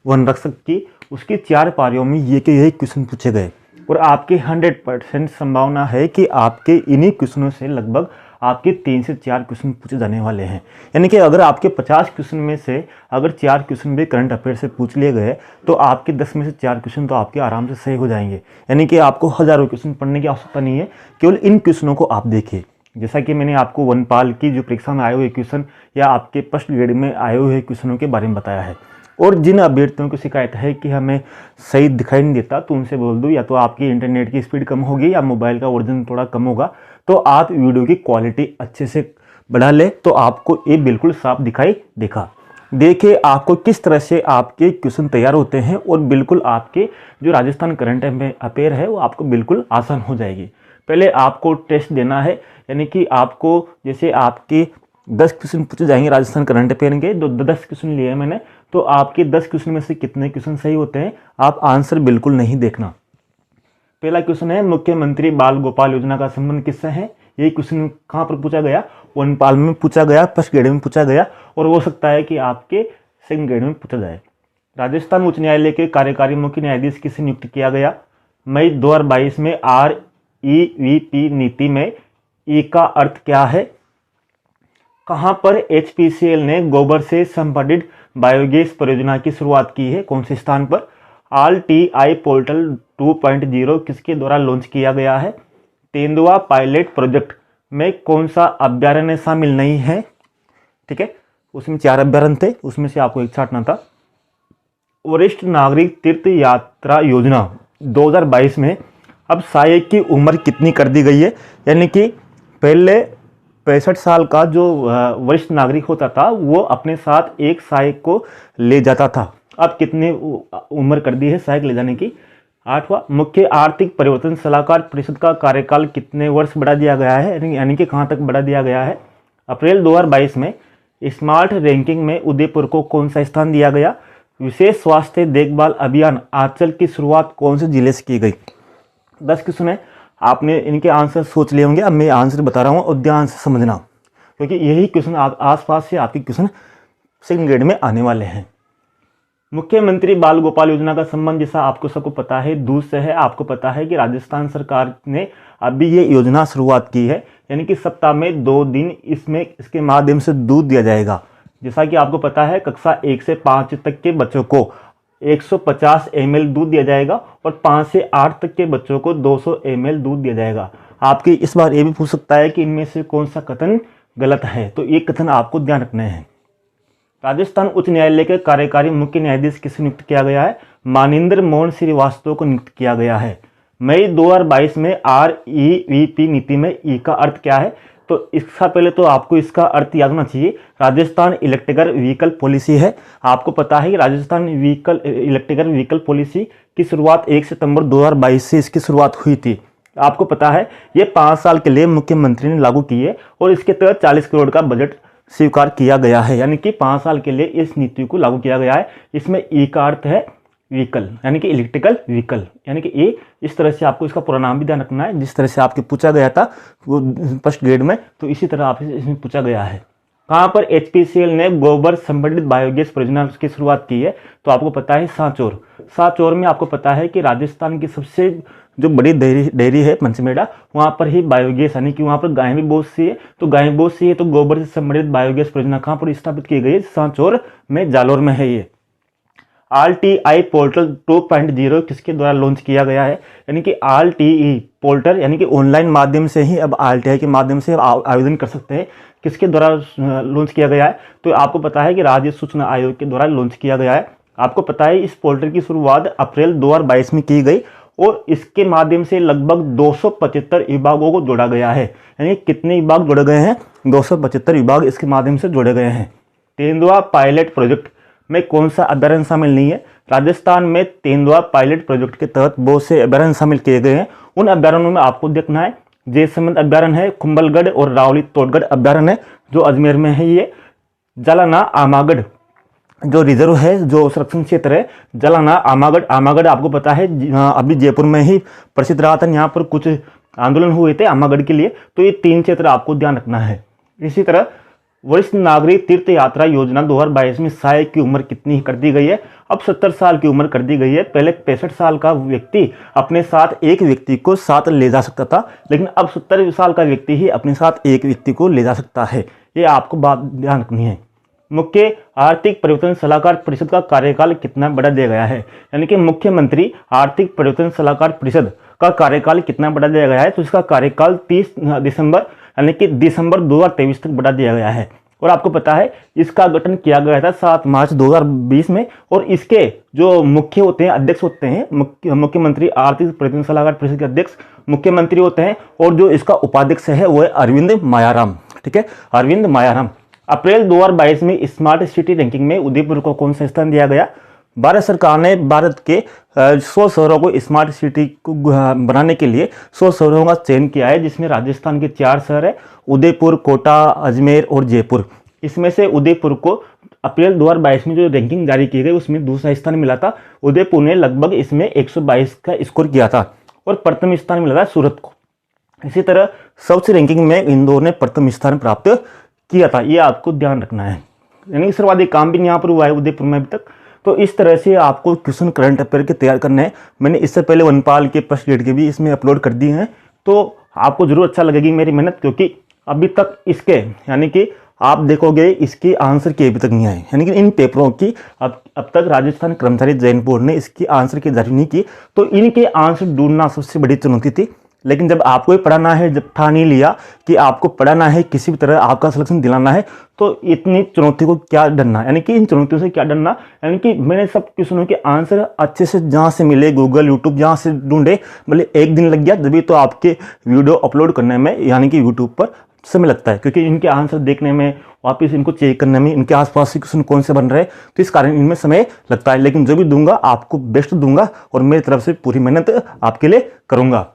वन रक्षक की, उसकी 4 पारियों में ये के यही क्वेश्चन पूछे गए। और आपकी 100% संभावना है कि आपके इन्हीं क्वेश्चनों से लगभग आपके 3 से 4 क्वेश्चन पूछे जाने वाले हैं। यानी कि अगर आपके 50 क्वेश्चन में से अगर 4 क्वेश्चन भी करंट अफेयर से पूछ लिए गए तो आपके 10 में से 4 क्वेश्चन तो आपके आराम से सही हो जाएंगे। यानी कि आपको हजारों क्वेश्चन पढ़ने की आवश्यकता नहीं है, केवल इन क्वेश्चनों को आप देखिए। जैसा कि मैंने आपको वनपाल की जो परीक्षा में आए हुए क्वेश्चन या आपके फर्स्ट ग्रेड में आए हुए क्वेश्चनों के बारे में बताया है। और जिन अभ्यर्थियों को शिकायत है कि हमें सही दिखाई नहीं देता, तो उनसे बोल दूँ या तो आपकी इंटरनेट की स्पीड कम होगी या मोबाइल का वर्जन थोड़ा कम होगा, तो आप वीडियो की क्वालिटी अच्छे से बढ़ा ले तो आपको ये बिल्कुल साफ दिखाई देगा। देखिए आपको किस तरह से आपके क्वेश्चन तैयार होते हैं और बिल्कुल आपके जो राजस्थान करंट अफेयर है वो आपको बिल्कुल आसान हो जाएगी। पहले आपको टेस्ट देना है, यानी कि आपको जैसे आपके 10 क्वेश्चन पूछे जाएंगे राजस्थान करंट अफेयर के, जो 10 क्वेश्चन लिए हैं मैंने, तो आपके 10 क्वेश्चन में से कितने क्वेश्चन सही होते हैं आप आंसर बिल्कुल नहीं देखना। पहला क्वेश्चन है मुख्यमंत्री बाल गोपाल योजना का संबंध किससे है। ये क्वेश्चन कहाँ पर पूछा गया, वनपाल में पूछा गया, फर्स्ट ग्रेड में पूछा गया और हो सकता है कि आपके सेकंड ग्रेड में पूछा जाए। राजस्थान उच्च न्यायालय के कार्यकारी मुख्य न्यायाधीश किसे नियुक्त किया गया। मई 2022 में REVP नीति में ई का अर्थ क्या है। कहां पर HPCL ने गोबर से संपीड़ित बायोगैस परियोजना की शुरुआत की है, कौन से स्थान पर। RTI पोर्टल 2.0 किसके द्वारा लॉन्च किया गया है। तेंदुआ पायलट प्रोजेक्ट में कौन सा अभ्यारण्य शामिल नहीं है। ठीक है, उसमें 4 अभ्यारण्य थे, उसमें से आपको एक छांटना था। वरिष्ठ नागरिक तीर्थ यात्रा योजना 2022 में अब सहायक की उम्र कितनी कर दी गई है, यानी कि पहले 65 साल का जो वरिष्ठ नागरिक होता था वो अपने साथ एक सहायक को ले जाता था, अब कितनी उम्र कर दी है सहायक ले जाने की। 8वां, मुख्य आर्थिक परिवर्तन सलाहकार परिषद का कार्यकाल कितने वर्ष बढ़ा दिया गया है, यानी कि कहां तक बढ़ा दिया गया है। अप्रैल 2022 में स्मार्ट रैंकिंग में उदयपुर को कौन सा स्थान दिया गया। विशेष स्वास्थ्य देखभाल अभियान आंचल की शुरुआत कौन से जिले से की गई। 10 क्वेश्चन है, आपने इनके आंसर सोच लिए होंगे, अब मैं आंसर बता रहा हूँ और ध्यान से समझना, क्योंकि यही क्वेश्चन आसपास से आपके क्वेश्चन सेकंड ग्रेड में आने वाले हैं। मुख्यमंत्री बाल गोपाल योजना का संबंध जैसा आपको सबको पता है दूध से है। आपको पता है कि राजस्थान सरकार ने अभी ये योजना शुरुआत की है, यानी कि सप्ताह में 2 दिन इसके माध्यम से दूध दिया जाएगा। जैसा कि आपको पता है कक्षा 1 से 5 तक के बच्चों को 150 ml दूध दिया जाएगा और 5 से 8 तक के बच्चों को 200 ml दूध दिया जाएगा। आपके इस बार ये भी पूछ सकता है कि इनमें से कौन सा कथन गलत है, तो ये कथन आपको ध्यान रखना है। राजस्थान उच्च न्यायालय के कार्यकारी मुख्य न्यायाधीश किसे नियुक्त किया गया है। मानिंदर मोहन श्रीवास्तव को नियुक्त किया गया है। मई 2022 में REVP नीति में ई का अर्थ क्या है, तो इसका पहले तो आपको इसका अर्थ याद होना चाहिए। राजस्थान इलेक्ट्रिकल व्हीकल पॉलिसी है। आपको पता है कि राजस्थान इलेक्ट्रिकल व्हीकल पॉलिसी की शुरुआत 1 सितंबर 2022 से इसकी शुरुआत हुई थी। आपको पता है ये 5 साल के लिए मुख्यमंत्री ने लागू की है और इसके तहत 40 करोड़ का बजट स्वीकार किया गया है, यानी कि 5 साल के लिए इस नीति को लागू किया गया है। इसमें ई का अर्थ है व्हीकल, यानी कि इलेक्ट्रिकल व्हीकल, यानी कि ये इस तरह से आपको इसका पूरा नाम भी ध्यान रखना है। जिस तरह से आपके पूछा गया था वो फर्स्ट ग्रेड में, तो इसी तरह आप इसमें पूछा गया है। कहाँ पर HPCL ने गोबर संपीड़ित बायोगैस परियोजना की शुरुआत की है, तो आपको पता है सांचौर। सांचौर में आपको पता है कि राजस्थान की सबसे जो बड़ी डेयरी है पंचमेड़ा, वहाँ पर ही बायोगैस, यानी कि वहाँ पर गायें भी बहुत सी है, तो गायें बहुत सी है तो गोबर से संपीड़ित बायोगैस परियोजना कहाँ पर स्थापित की गई है, सांचौर में, जालोर में है ये। RTI पोर्टल 2.0 किसके द्वारा लॉन्च किया गया है, यानी कि RTI पोर्टल, यानी कि ऑनलाइन माध्यम से ही अब RTI के माध्यम से आवेदन कर सकते हैं। किसके द्वारा लॉन्च किया गया है, तो आपको पता है कि राज्य सूचना आयोग के द्वारा लॉन्च किया गया है। आपको पता है इस पोर्टल की शुरुआत अप्रैल 2022 में की गई और इसके माध्यम से लगभग 275 विभागों को जोड़ा गया है, यानी कितने विभाग जोड़े गए हैं, 275 विभाग इसके माध्यम से जोड़े गए हैं। तेंदुआ पायलट प्रोजेक्ट में कौन सा अभ्यारण्य शामिल नहीं है। राजस्थान में तेंदुआ पायलट प्रोजेक्ट के तहत बहुत से अभ्यारण्य शामिल किए गए हैं। उन अभ्यारण्यों में आपको देखना है जयसमंद अभ्यारण्य है, कुंभलगढ़ और रावली तोड़गढ़ अभ्यारण्य है जो अजमेर में है। ये जालाना आमागढ़ जो रिजर्व है, जो संरक्षण क्षेत्र है, जालाना आमागढ़ आपको पता है अभी जयपुर में ही प्रसिद्ध रहा था। यहाँ पर कुछ आंदोलन हुए थे आमागढ़ के लिए, तो ये 3 क्षेत्र आपको ध्यान रखना है। इसी तरह वरिष्ठ नागरिक तीर्थ यात्रा योजना 2022 में सहायक की उम्र कितनी कर दी गई है, अब 70 साल की उम्र कर दी गई है। पहले 65 साल का व्यक्ति अपने साथ एक व्यक्ति को साथ ले जा सकता था, लेकिन अब 70 साल का व्यक्ति ही अपने साथ एक व्यक्ति को ले जा सकता है। ये आपको बात ध्यान रखनी है। मुख्य आर्थिक परिवर्तन सलाहकार परिषद का कार्यकाल कितना बढ़ा दिया गया है, यानी कि मुख्यमंत्री आर्थिक परिवर्तन सलाहकार परिषद का कार्यकाल कितना बढ़ा दिया गया है, तो इसका कार्यकाल 30 दिसंबर यानी कि दिसंबर 2023 तक बढ़ा दिया गया है। और आपको पता है इसका गठन किया गया था 7 मार्च 2020 में, और इसके जो मुख्य होते हैं, अध्यक्ष होते हैं, मुख्यमंत्री आर्थिक प्रतिनिधि सलाहकार परिषद के अध्यक्ष मुख्यमंत्री होते हैं, और जो इसका उपाध्यक्ष है वो है अरविंद मायाराम। ठीक है, अरविंद मायाराम। अप्रैल 2022 में स्मार्ट सिटी रैंकिंग में उदयपुर को कौन सा स्थान दिया गया? भारत सरकार ने भारत के 100 शहरों को स्मार्ट सिटी को बनाने के लिए 100 शहरों का चयन किया है, जिसमें राजस्थान के 4 शहर है, उदयपुर, कोटा, अजमेर और जयपुर। इसमें से उदयपुर को अप्रैल 2022 में जो रैंकिंग जारी की गई उसमें दूसरा स्थान मिला था। उदयपुर ने लगभग इसमें 122 का स्कोर किया था, और प्रथम स्थान मिला था सूरत को। इसी तरह सबसे रैंकिंग में इंदौर ने प्रथम स्थान प्राप्त किया था। ये आपको ध्यान रखना है, यानी सर्वाधिक काम भी यहाँ पर हुआ है उदयपुर में अभी तक। तो इस तरह से आपको क्वेश्चन करंट अफेयर के तैयार करने हैं। मैंने इससे पहले वनपाल के फर्स्ट ग्रेड के भी इसमें अपलोड कर दिए हैं, तो आपको जरूर अच्छा लगेगी मेरी मेहनत, क्योंकि अभी तक इसके यानी कि आप देखोगे इसके आंसर के अभी तक नहीं आए, यानी कि इन पेपरों की अब तक राजस्थान कर्मचारी चयन बोर्ड ने इसकी आंसर की जारी नहीं की। तो इनके आंसर ढूंढना सबसे बड़ी चुनौती थी। लेकिन जब आपको ही पढ़ाना है, जब ठान ही लिया कि आपको पढ़ाना है, किसी भी तरह आपका सिलेक्शन दिलाना है, तो इतनी चुनौती को क्या डरना, यानी कि इन चुनौतियों से क्या डरना। यानी कि मैंने सब क्वेश्चनों के आंसर अच्छे से जहाँ से मिले, गूगल, यूट्यूब जहाँ से ढूंढे, भले एक दिन लग गया, तभी तो आपके वीडियो अपलोड करने में यानी कि यूट्यूब पर समय लगता है, क्योंकि इनके आंसर देखने में, वापस इनको चेक करने में, इनके आसपास के क्वेश्चन कौन से बन रहे हैं, तो इस कारण इनमें समय लगता है। लेकिन जो भी दूंगा आपको बेस्ट दूंगा, और मेरी तरफ से पूरी मेहनत आपके लिए करूंगा।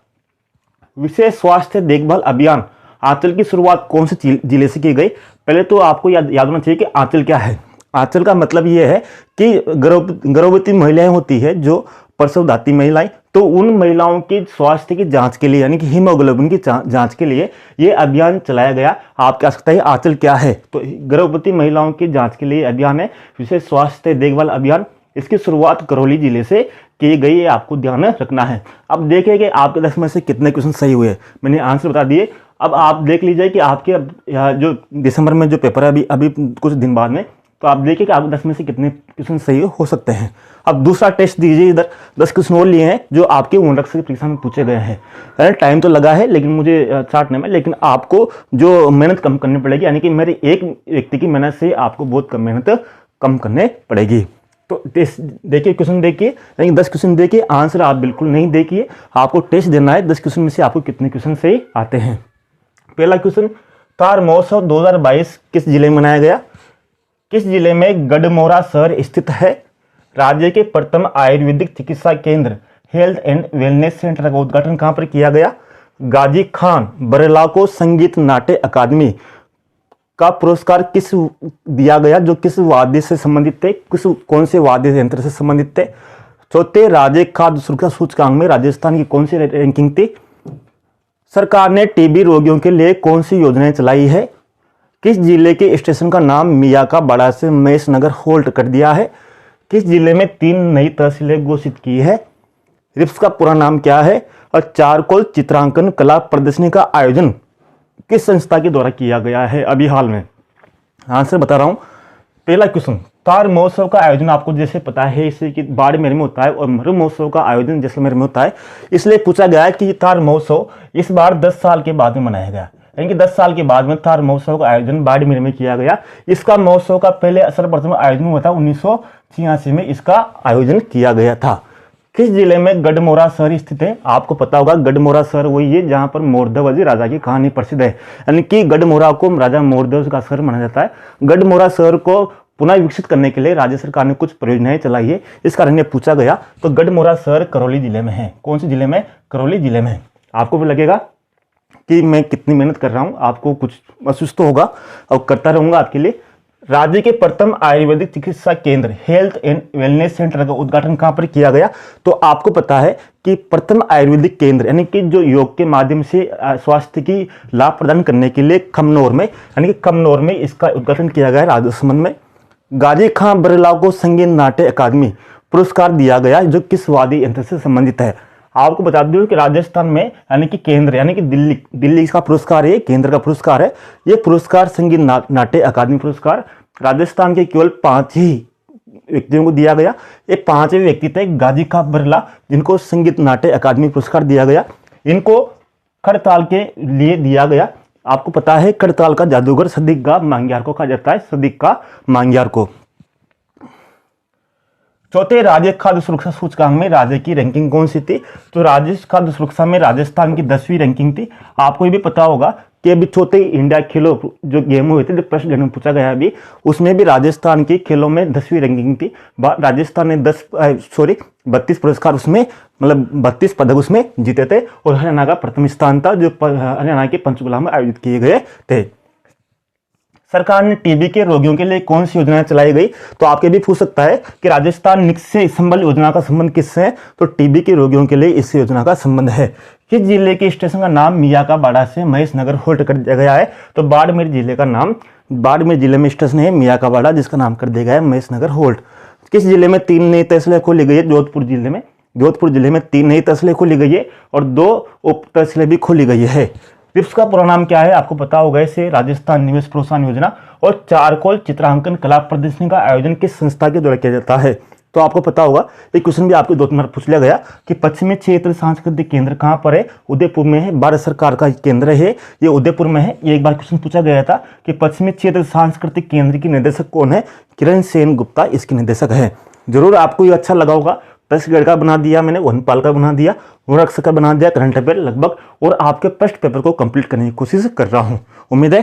विशेष स्वास्थ्य देखभाल अभियान आंचल की शुरुआत कौन से जिले से की गई? पहले तो आपको याद होना चाहिए कि आंचल क्या है। आंचल का मतलब ये है कि गर्भवती महिलाएं होती है, जो प्रसवधाती महिलाएं, तो उन महिलाओं की स्वास्थ्य की जांच के लिए, यानी कि हीमोग्लोबिन की जांच के लिए ये अभियान चलाया गया। आप कह सकते हैं आंचल क्या है, तो गर्भवती महिलाओं की जांच के लिए अभियान है विशेष स्वास्थ्य देखभाल अभियान। इसकी शुरुआत करौली जिले से की गई है, आपको ध्यान रखना है। अब देखिए कि आपके 10 में से कितने क्वेश्चन सही हुए, मैंने आंसर बता दिए। अब आप देख लीजिए कि आपके जो दिसंबर में जो पेपर है अभी कुछ दिन बाद में, तो आप देखिए कि आपके 10 में से कितने क्वेश्चन सही हो सकते हैं। अब दूसरा टेस्ट दीजिए, इधर 10 क्वेश्चन और लिए हैं जो आपके उनरक्षक परीक्षा में पूछे गए हैं। टाइम तो लगा है लेकिन मुझे चाटने में, लेकिन आपको जो मेहनत कम करनी पड़ेगी, यानी कि मेरे एक व्यक्ति की मेहनत से आपको बहुत कम मेहनत कम करने पड़ेगी। तो टेस्ट देखिए, क्वेश्चन देखिए, यानी 10 क्वेश्चन देखिए, आंसर आप बिल्कुल नहीं देखिए, आपको टेस्ट देना है 10 क्वेश्चन में से आपको कितने क्वेश्चन सही आते हैं। पहला क्वेश्चन, तार महोत्सव 2022 किस जिले में मनाया गया? किस जिले में गढ़मोरा शहर स्थित है? राज्य के प्रथम आयुर्वेदिक चिकित्सा केंद्र हेल्थ एंड वेलनेस सेंटर का उद्घाटन कहां पर किया गया? गाजी खान बरेला को संगीत नाट्य अकादमी का पुरस्कार किस दिया गया, जो किस वाद्य से संबंधित थे, कौन से वाद्य यंत्र से संबंधित थे? चौथे, राज्य खाद्य सुरक्षा सूचकांक में राजस्थान की कौन सी रैंकिंग थी? सरकार ने टीबी रोगियों के लिए कौन सी योजनाएं चलाई है? किस जिले के स्टेशन का नाम मिया का बड़ा से महेश नगर होल्ट कर दिया है? किस जिले में 3 नई तहसीलें घोषित की है? रिप्स का पूरा नाम क्या है? और चारकोल चित्रांकन कला प्रदर्शनी का आयोजन किस संस्था के द्वारा किया गया है अभी हाल में? आंसर बता रहा हूं। पहला क्वेश्चन, तार महोत्सव का आयोजन आपको जैसे पता है इसे कि बाड़मेर में होता है, और मरु महोत्सव का आयोजन जैसलमेर में होता है, इसलिए पूछा गया है कि तार महोत्सव इस बार 10 साल के बाद में मनाया गया, यानी कि 10 साल के बाद में तार महोत्सव का आयोजन बाड़मेर में किया गया। इसका महोत्सव का पहले सर्वप्रथम आयोजन हुआ था 1986 में, इसका आयोजन किया गया था। किस जिले में गढ़मोरा शहर स्थित है? आपको पता होगा गढ़मोरा शहर वही है जहां पर मोरध्वज राजा की कहानी प्रसिद्ध है, यानी कि गढ़मोरा को राजा मोरध्वज का शहर माना जाता है। गढ़मोरा शहर को पुनः विकसित करने के लिए राज्य सरकार ने कुछ परियोजनाएं चलाई है, इस कारण ये पूछा गया। तो गढ़मोरा शहर करौली जिले में है। कौन से जिले में? करौली जिले में। आपको भी लगेगा कि मैं कितनी मेहनत कर रहा हूं, आपको कुछ महसूस तो होगा, और करता रहूंगा आपके लिए। राज्य के प्रथम आयुर्वेदिक चिकित्सा केंद्र हेल्थ एंड वेलनेस सेंटर का उद्घाटन कहां पर किया गया? तो आपको पता है कि प्रथम आयुर्वेदिक केंद्र यानी कि जो योग के माध्यम से स्वास्थ्य की लाभ प्रदान करने के लिए खमनोर में, यानी कि खमनोर में इसका उद्घाटन किया गया राजसमंद में। गाजी खान बरेला को संगीत नाट्य अकादमी पुरस्कार दिया गया, जो किस वाद्य यंत्र से संबंधित है? आपको बता दूं कि राजस्थान में यानी कि केंद्र यानी कि दिल्ली का पुरस्कार है, केंद्र का पुरस्कार है। ये पुरस्कार संगीत नाट्य अकादमी पुरस्कार राजस्थान के केवल 5 ही व्यक्तियों को दिया गया। ये 5वें व्यक्ति थे गाजी खान बरेला, जिनको संगीत नाट्य अकादमी पुरस्कार दिया गया। इनको खड़ताल के लिए दिया गया। आपको पता है करताल का जादूगर सदिक का मांग्यार को कहा जाता है, सदिक का मांग्यार को। चौथे, राज्य खाद्य सुरक्षा सूचकांक में राज्य की रैंकिंग कौन सी थी? तो राज्य खाद्य सुरक्षा में राजस्थान की 10वीं रैंकिंग थी। आपको ये भी पता होगा कि अभी चौथे इंडिया खेलो जो गेम हुए थे, जो प्रश्न गेम में पूछा गया अभी, उसमें भी राजस्थान की खेलों में 10वीं रैंकिंग थी। राजस्थान ने 32 पुरस्कार उसमें, मतलब 32 पदक उसमें जीते थे, और हरियाणा का प्रथम स्थान था, जो हरियाणा के पंचकुला में आयोजित किए गए थे। सरकार ने टीबी के रोगियों के लिए कौन सी योजना चलाई गई? तो आपके भी पूछ सकता है कि राजस्थान निक्षय संबल योजना का संबंध किससे है? तो टीबी के रोगियों के लिए इस योजना का संबंध है। किस जिले के स्टेशन का नाम मियाँ का बाड़ा से महेश नगर होल्ट कर दिया गया है? तो बाड़मेर जिले का नाम, बाड़मेर जिले में स्टेशन है मियाँ का बाड़ा, जिसका नाम कर दिया गया है महेश नगर होल्ट। किस जिले में 3 नई तहसीलें खोली गई है? जोधपुर जिले में। जोधपुर जिले में 3 नई तहसीलें खोली गई है और 2 उप तहसीलें भी खोली गई है। रिप्स का पूरा नाम क्या है? आपको पता होगा इसे, राजस्थान निवेश प्रोत्साहन योजना। और चारकोल चित्रांकन कला प्रदर्शनी का आयोजन किस संस्था के द्वारा किया जाता है? तो आपको पता होगा, ये क्वेश्चन भी आपको 2 बार पूछ लिया गया कि पश्चिमी क्षेत्र सांस्कृतिक केंद्र कहाँ पर है? उदयपुर में है। भारत सरकार का केंद्र है, ये उदयपुर में है। ये एक बार क्वेश्चन पूछा गया था कि पश्चिमी क्षेत्र सांस्कृतिक केंद्र की निदेशक कौन है? किरण सेन गुप्ता इसके निदेशक है। जरूर आपको ये अच्छा लगा होगा। 10 ग्रेड का बना दिया मैंने, वनपाल का बना दिया, वनरक्षक का बना दिया, करंट अफेयर लगभग, और आपके फर्स्ट पेपर को कंप्लीट करने की कोशिश कर रहा हूँ। उम्मीद है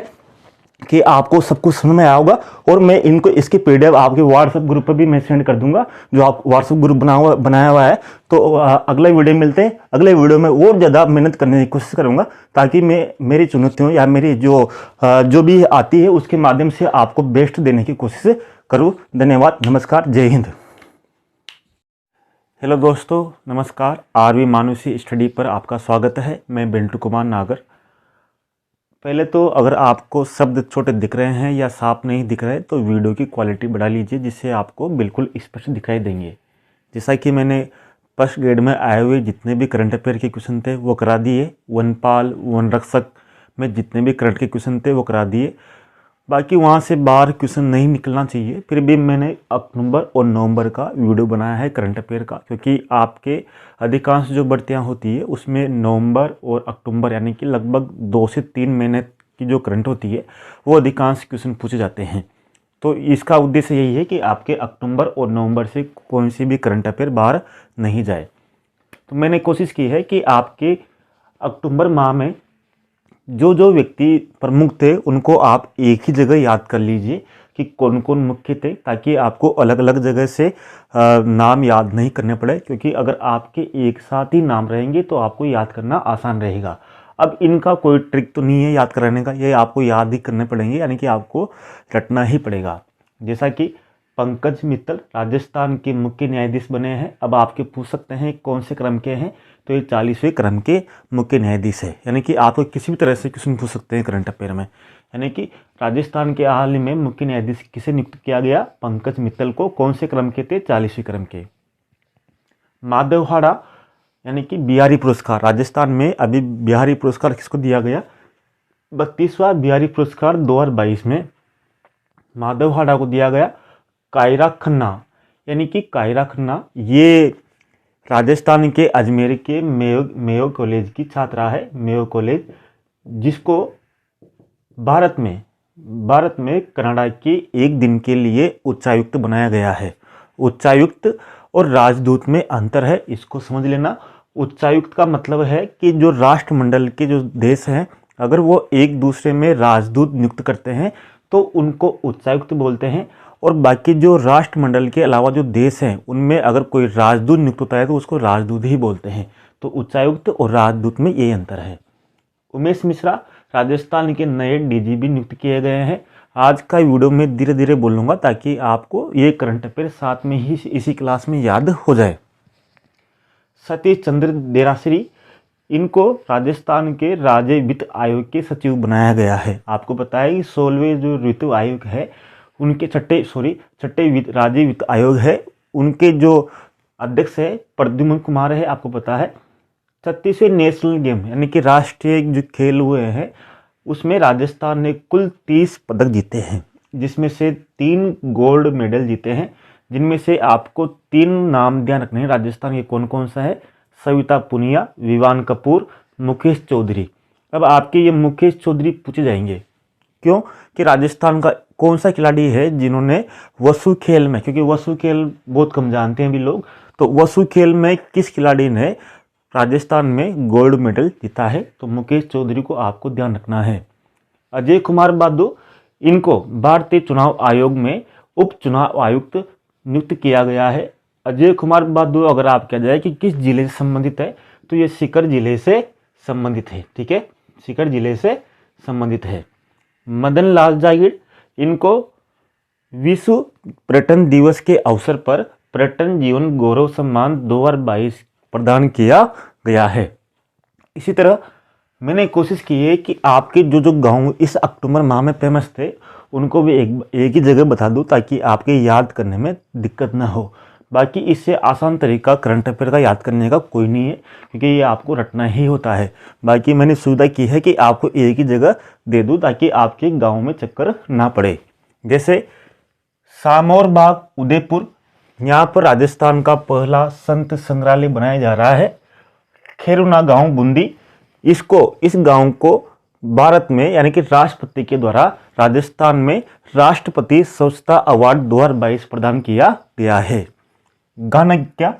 कि आपको सब कुछ समझ में आया होगा, और मैं इनको इसकी पीडीएफ आपके व्हाट्सएप ग्रुप पर भी मैं सेंड कर दूंगा, जो आप व्हाट्सएप ग्रुप बनाया हुआ है। तो अगले वीडियो मिलते हैं। अगले वीडियो में और ज़्यादा मेहनत करने की कोशिश करूंगा, ताकि मैं मेरी चुनौतियों या मेरी जो भी आती है उसके माध्यम से आपको बेस्ट देने की कोशिश करूँ। धन्यवाद, नमस्कार, जय हिंद। हेलो दोस्तों, नमस्कार। आरवी मानुषी स्टडी पर आपका स्वागत है। मैं बिंटू कुमार नागर। पहले तो अगर आपको शब्द छोटे दिख रहे हैं या साफ नहीं दिख रहे, तो वीडियो की क्वालिटी बढ़ा लीजिए, जिससे आपको बिल्कुल स्पष्ट दिखाई देंगे। जैसा कि मैंने फर्स्ट ग्रेड में आए हुए जितने भी करंट अफेयर के क्वेश्चन थे वो करा दिए, वनपाल वनरक्षक में जितने भी करंट के क्वेश्चन थे वो करा दिए। बाकी वहाँ से बाहर क्वेश्चन नहीं निकलना चाहिए, फिर भी मैंने अक्टूबर और नवंबर का वीडियो बनाया है करंट अफेयर का, क्योंकि आपके अधिकांश जो भर्तियाँ होती है उसमें नवंबर और अक्टूबर यानी कि लगभग 2 से 3 महीने की जो करंट होती है वो अधिकांश क्वेश्चन पूछे जाते हैं। तो इसका उद्देश्य यही है कि आपके अक्टूबर और नवंबर से कोई सी भी करंट अफेयर बाहर नहीं जाए। तो मैंने कोशिश की है कि आपके अक्टूबर माह में जो व्यक्ति प्रमुख थे उनको आप एक ही जगह याद कर लीजिए कि कौन कौन मुख्य थे, ताकि आपको अलग अलग जगह से नाम याद नहीं करने पड़े, क्योंकि अगर आपके एक साथ ही नाम रहेंगे तो आपको याद करना आसान रहेगा। अब इनका कोई ट्रिक तो नहीं है याद कराने का, ये आपको याद ही करने पड़ेंगे, यानी कि आपको रटना ही पड़ेगा। जैसा कि पंकज मित्तल राजस्थान के मुख्य न्यायाधीश बने हैं। अब आपके पूछ सकते हैं कौन से क्रम के हैं, तो ये 40वें क्रम के मुख्य न्यायाधीश है। यानी कि आपको किसी भी तरह से क्वेश्चन पूछ सकते हैं करंट अफेयर में। यानी कि राजस्थान के हाल ही में मुख्य न्यायाधीश किसे नियुक्त किया गया? पंकज मित्तल को। कौन से क्रम के थे? 40वें क्रम के। माधवहाड़ा यानी कि बिहारी पुरस्कार, राजस्थान में अभी बिहारी पुरस्कार किसको दिया गया? 32वां बिहारी पुरस्कार 2022 में माधवहाड़ा को दिया गया। कायरा खन्ना यानी कि कायरा खन्ना, ये राजस्थान के अजमेर के मेयो कॉलेज की छात्रा है, मेयो कॉलेज, जिसको भारत में कनाडा के 1 दिन के लिए उच्चायुक्त बनाया गया है। उच्चायुक्त और राजदूत में अंतर है, इसको समझ लेना। उच्चायुक्त का मतलब है कि जो राष्ट्रमंडल के जो देश हैं, अगर वो एक दूसरे में राजदूत नियुक्त करते हैं तो उनको उच्चायुक्त बोलते हैं, और बाकी जो राष्ट्रमंडल के अलावा जो देश हैं उनमें अगर कोई राजदूत नियुक्त होता है तो उसको राजदूत ही बोलते हैं। तो उच्चायुक्त और राजदूत में ये अंतर है। उमेश मिश्रा राजस्थान के नए डीजीपी नियुक्त किए गए हैं। आज का वीडियो में धीरे धीरे बोलूँगा ताकि आपको ये करंट अफेयर साथ में ही इसी क्लास में याद हो जाए। सतीश चंद्र देरासरी, इनको राजस्थान के राज्य वित्त आयोग के सचिव बनाया गया है। आपको पता है कि 16वें जो वित्त आयोग है उनके छठे राज्य वित्त आयोग है, उनके जो अध्यक्ष है प्रद्युम्न कुमार है। आपको पता है 36वें नेशनल गेम यानी कि राष्ट्रीय जो खेल हुए हैं उसमें राजस्थान ने कुल 30 पदक जीते हैं, जिसमें से 3 गोल्ड मेडल जीते हैं, जिनमें से आपको 3 नाम ध्यान रखने हैं राजस्थान के कौन कौन सा है। सविता पुनिया, विवान कपूर, मुकेश चौधरी। अब आपके ये मुकेश चौधरी पूछे जाएंगे, क्यों कि राजस्थान का कौन सा खिलाड़ी है जिन्होंने वसु खेल में, क्योंकि वसु खेल बहुत कम जानते हैं अभी लोग, तो वसु खेल में किस खिलाड़ी ने राजस्थान में गोल्ड मेडल जीता है, तो मुकेश चौधरी को आपको ध्यान रखना है। अजय कुमार बादू, इनको भारतीय चुनाव आयोग में उप चुनाव आयुक्त नियुक्त किया गया है। अजय कुमार बादू अगर आप कहा जाए कि किस जिले से संबंधित है, तो ये सीकर जिले से संबंधित है, ठीक है, सीकर जिले से संबंधित है। मदन लाल जागीर, इनको विश्व पर्यटन दिवस के अवसर पर पर्यटन जीवन गौरव सम्मान 2022 प्रदान किया गया है। इसी तरह मैंने कोशिश की है कि आपके जो जो गांव इस अक्टूबर माह में फेमस थे उनको भी एक ही जगह बता दूं ताकि आपके याद करने में दिक्कत ना हो। बाकी इससे आसान तरीका करंट अफेयर का याद करने का कोई नहीं है, क्योंकि ये आपको रटना ही होता है। बाकी मैंने सुविधा की है कि आपको एक ही जगह दे दूं ताकि आपके गांव में चक्कर ना पड़े। जैसे सामौर बाग उदयपुर, यहाँ पर राजस्थान का पहला संत संग्रहालय बनाया जा रहा है। खेरुना गांव बूंदी, इस गांव को भारत में यानी कि राष्ट्रपति के द्वारा राजस्थान में राष्ट्रपति स्वच्छता अवार्ड 2022 प्रदान किया गया है। गानक्या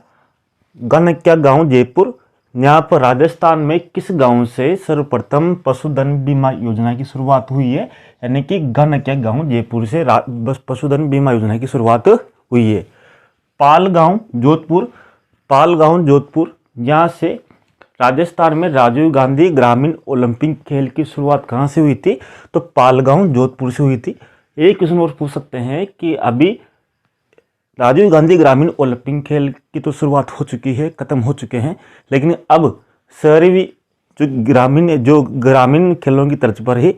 गांव जयपुर, यहाँ पर राजस्थान में किस गांव से सर्वप्रथम पशुधन बीमा योजना की शुरुआत हुई है, यानी कि गानक्या गांव जयपुर से पशुधन बीमा योजना की शुरुआत हुई है। पालगांव जोधपुर, यहाँ से राजस्थान में राजीव गांधी ग्रामीण ओलंपिक खेल की शुरुआत कहाँ से हुई थी, तो पालगांव जोधपुर से हुई थी। एक क्वेश्चन और पूछ सकते हैं कि अभी राजीव गांधी ग्रामीण ओलंपिक खेल की तो शुरुआत हो चुकी है, खत्म हो चुके हैं, लेकिन अब शहरी जो ग्रामीण खेलों की तर्ज पर ही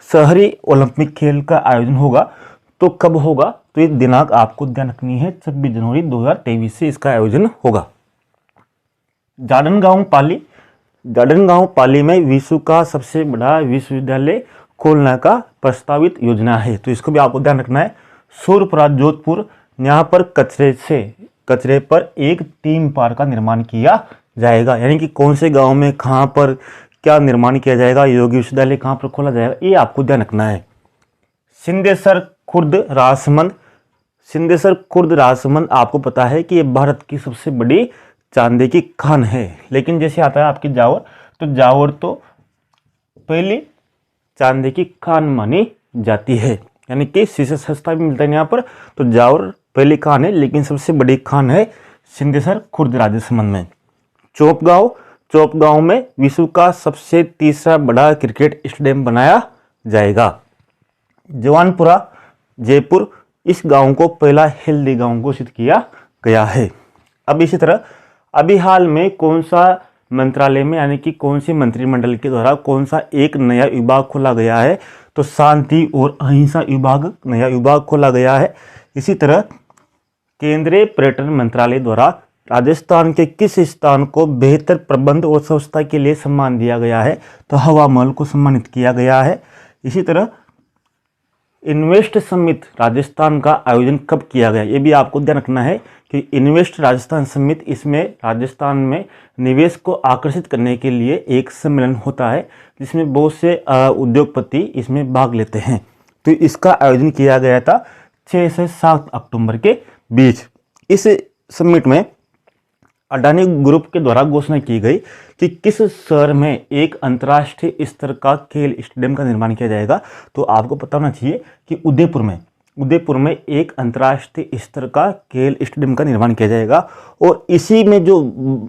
शहरी ओलंपिक खेल का आयोजन होगा। तो कब होगा, तो ये दिनांक आपको ध्यान रखनी है, 26 जनवरी 2023 से इसका आयोजन होगा। जाडनगांव पाली में विश्व का सबसे बड़ा विश्वविद्यालय खोलने का प्रस्तावित योजना है, तो इसको भी आपको ध्यान रखना है। सूरपुरा जोधपुर, यहाँ पर कचरे पर एक थीम पार्क का निर्माण किया जाएगा, यानी कि कौन से गांव में कहाँ पर क्या निर्माण किया जाएगा, योगी विश्वविद्यालय कहाँ पर खोला जाएगा, ये आपको ध्यान रखना है। सिंदेसर खुर्द राजसमंद आपको पता है कि ये भारत की सबसे बड़ी चांदी की खान है, लेकिन जैसे आता है आपकी जावर तो पहली चांदी की खान मानी जाती है, यानी कि शीशा सस्ता भी मिलता है यहाँ पर, तो जावर पहली खान है, लेकिन सबसे बड़ी खान है सिंदेसर खुर्द राजसमंद में। चौपगांव में विश्व का सबसे तीसरा बड़ा क्रिकेट स्टेडियम बनाया जाएगा। जवानपुरा जयपुर, इस गांव को पहला हेल्दी गांव घोषित किया गया है। अब इसी तरह अभी हाल में कौन सा मंत्रालय में यानी कि कौन सी मंत्रिमंडल के द्वारा कौन सा एक नया विभाग खोला गया है, तो शांति और अहिंसा विभाग नया विभाग खोला गया है। इसी तरह केंद्रीय पर्यटन मंत्रालय द्वारा राजस्थान के किस स्थान को बेहतर प्रबंध और स्वच्छता के लिए सम्मान दिया गया है, तो हवा महल को सम्मानित किया गया है। इसी तरह इन्वेस्ट समिट राजस्थान का आयोजन कब किया गया, ये भी आपको ध्यान रखना है कि इन्वेस्ट राजस्थान समिट, इसमें राजस्थान में निवेश को आकर्षित करने के लिए एक सम्मेलन होता है जिसमें बहुत से उद्योगपति इसमें भाग लेते हैं। तो इसका आयोजन किया गया था 6 से 7 अक्टूबर के बीच। इस समिट में अडानी ग्रुप के द्वारा घोषणा की गई कि किस शहर में एक अंतर्राष्ट्रीय स्तर का खेल स्टेडियम का निर्माण किया जाएगा, तो आपको पता होना चाहिए कि उदयपुर में एक अंतर्राष्ट्रीय स्तर का खेल स्टेडियम का निर्माण किया जाएगा। और इसी में जो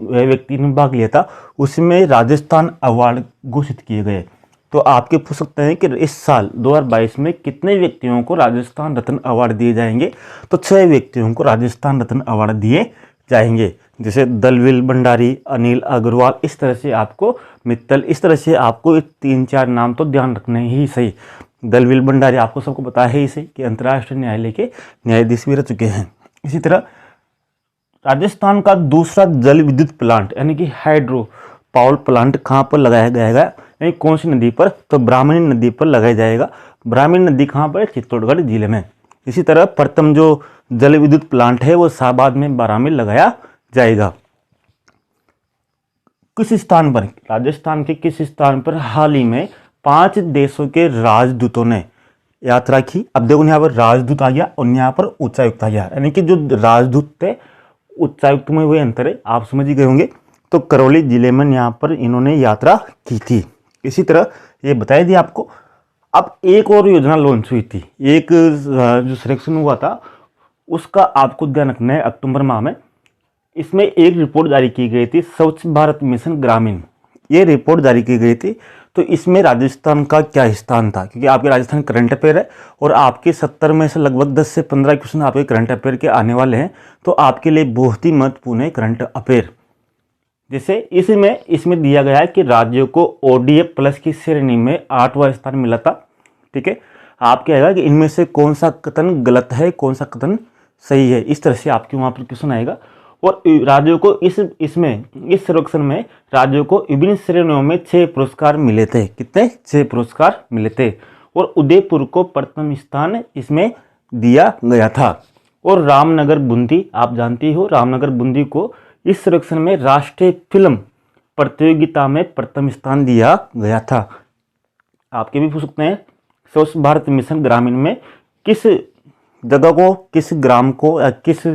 व्यक्ति ने भाग लिया था उसमें राजस्थान अवार्ड घोषित किए गए। तो आपके पूछ सकते हैं कि इस साल 2022 में कितने व्यक्तियों को राजस्थान रत्न अवार्ड दिए जाएंगे, तो 6 व्यक्तियों को राजस्थान रत्न अवार्ड दिए जाएंगे, जैसे दलवीर भंडारी, अनिल अग्रवाल, इस तरह से आपको मित्तल, इस तरह से आपको 3-4 नाम तो ध्यान रखने ही सही। दलवीर भंडारी आपको सबको पता है इसे कि अंतर्राष्ट्रीय न्यायालय के न्यायाधीश भी रह चुके हैं। इसी तरह राजस्थान का दूसरा जल विद्युत प्लांट यानी कि हाइड्रो पावर प्लांट कहाँ पर लगाया जाएगा, यानी कौन सी नदी पर, तो ब्राह्मणी नदी पर लगाया जाएगा। ब्राह्मणी नदी कहाँ पर है, चित्तौड़गढ़ जिले में। इसी तरह प्रथम जो जल विद्युत प्लांट है वो शाहबाद में 12 में लगाया जाएगा। किस स्थान पर, राजस्थान के किस स्थान पर हाल ही में 5 देशों के राजदूतों ने यात्रा की। अब देखो यहाँ पर राजदूत आ गया और यहाँ पर उच्चायुक्त आ गया, यानी कि जो राजदूत थे उच्चायुक्त में वही अंतर है, आप समझ ही गए होंगे। तो करौली जिले में यहाँ पर इन्होंने यात्रा की थी। इसी तरह ये बताया दिया आपको। अब एक और योजना लॉन्च हुई थी, एक जो सिलेक्शन हुआ था उसका आपको ध्यान रखना है अक्टूबर माह में। इसमें एक रिपोर्ट जारी की गई थी, स्वच्छ भारत मिशन ग्रामीण, ये रिपोर्ट जारी की गई थी। तो इसमें राजस्थान का क्या स्थान था, क्योंकि आपके राजस्थान करंट अफेयर है और आपके 70 में से लगभग 10 से 15 क्वेश्चन आपके करंट अफेयर के आने वाले हैं, तो आपके लिए बहुत ही महत्वपूर्ण है करंट अफेयर। जैसे इसमें दिया गया है कि राज्यों को ओडीएफ प्लस की श्रेणी में 8वां स्थान मिला था। ठीक है, आप क्या आएगा कि इनमें से कौन सा कथन गलत है, कौन सा कथन सही है, इस तरह से आपके वहाँ पर क्वेश्चन आएगा। और राज्यों को इस सर्वेक्षण में राज्यों को विभिन्न श्रेणियों में 6 पुरस्कार मिले थे। कितने? 6 पुरस्कार मिले थे। और उदयपुर को प्रथम स्थान इसमें दिया गया था। और रामनगर बूंदी, आप जानती हो रामनगर बूंदी को इस सर्वेक्षण में राष्ट्रीय फिल्म प्रतियोगिता में प्रथम स्थान दिया गया था। आपके भी पूछ सकते हैं स्वच्छ भारत मिशन ग्रामीण में किस जगह को, किस ग्राम को या किस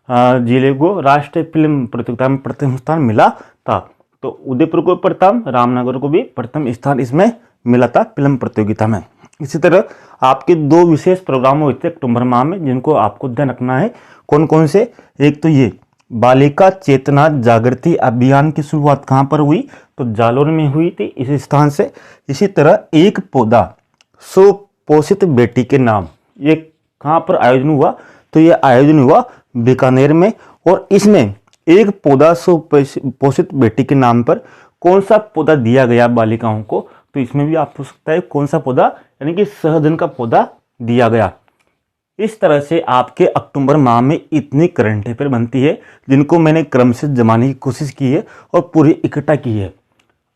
जिले को राष्ट्रीय फिल्म प्रतियोगिता में प्रथम स्थान मिला था। तो उदयपुर को प्रथम, रामनगर को भी प्रथम स्थान इसमें मिला था फिल्म प्रतियोगिता में। इसी तरह आपके 2 विशेष प्रोग्राम हुए थे अक्टूबर माह में, जिनको आपको ध्यान रखना है। कौन कौन से? एक तो ये बालिका चेतना जागृति अभियान की शुरुआत कहाँ पर हुई? तो जालोर में हुई थी, इस स्थान से। इसी तरह एक पौधा सुपोषित बेटी के नाम, ये कहाँ पर आयोजन हुआ? तो ये आयोजन हुआ बीकानेर में। और इसमें एक पौधा सुपोषित बेटी के नाम पर कौन सा पौधा दिया गया बालिकाओं को? तो इसमें भी आप पूछ सकता है कौन सा पौधा, यानी कि सहजन का पौधा दिया गया। इस तरह से आपके अक्टूबर माह में इतनी करंट अफेयर बनती है, जिनको मैंने क्रम से जमाने की कोशिश की है और पूरी इकट्ठा की है।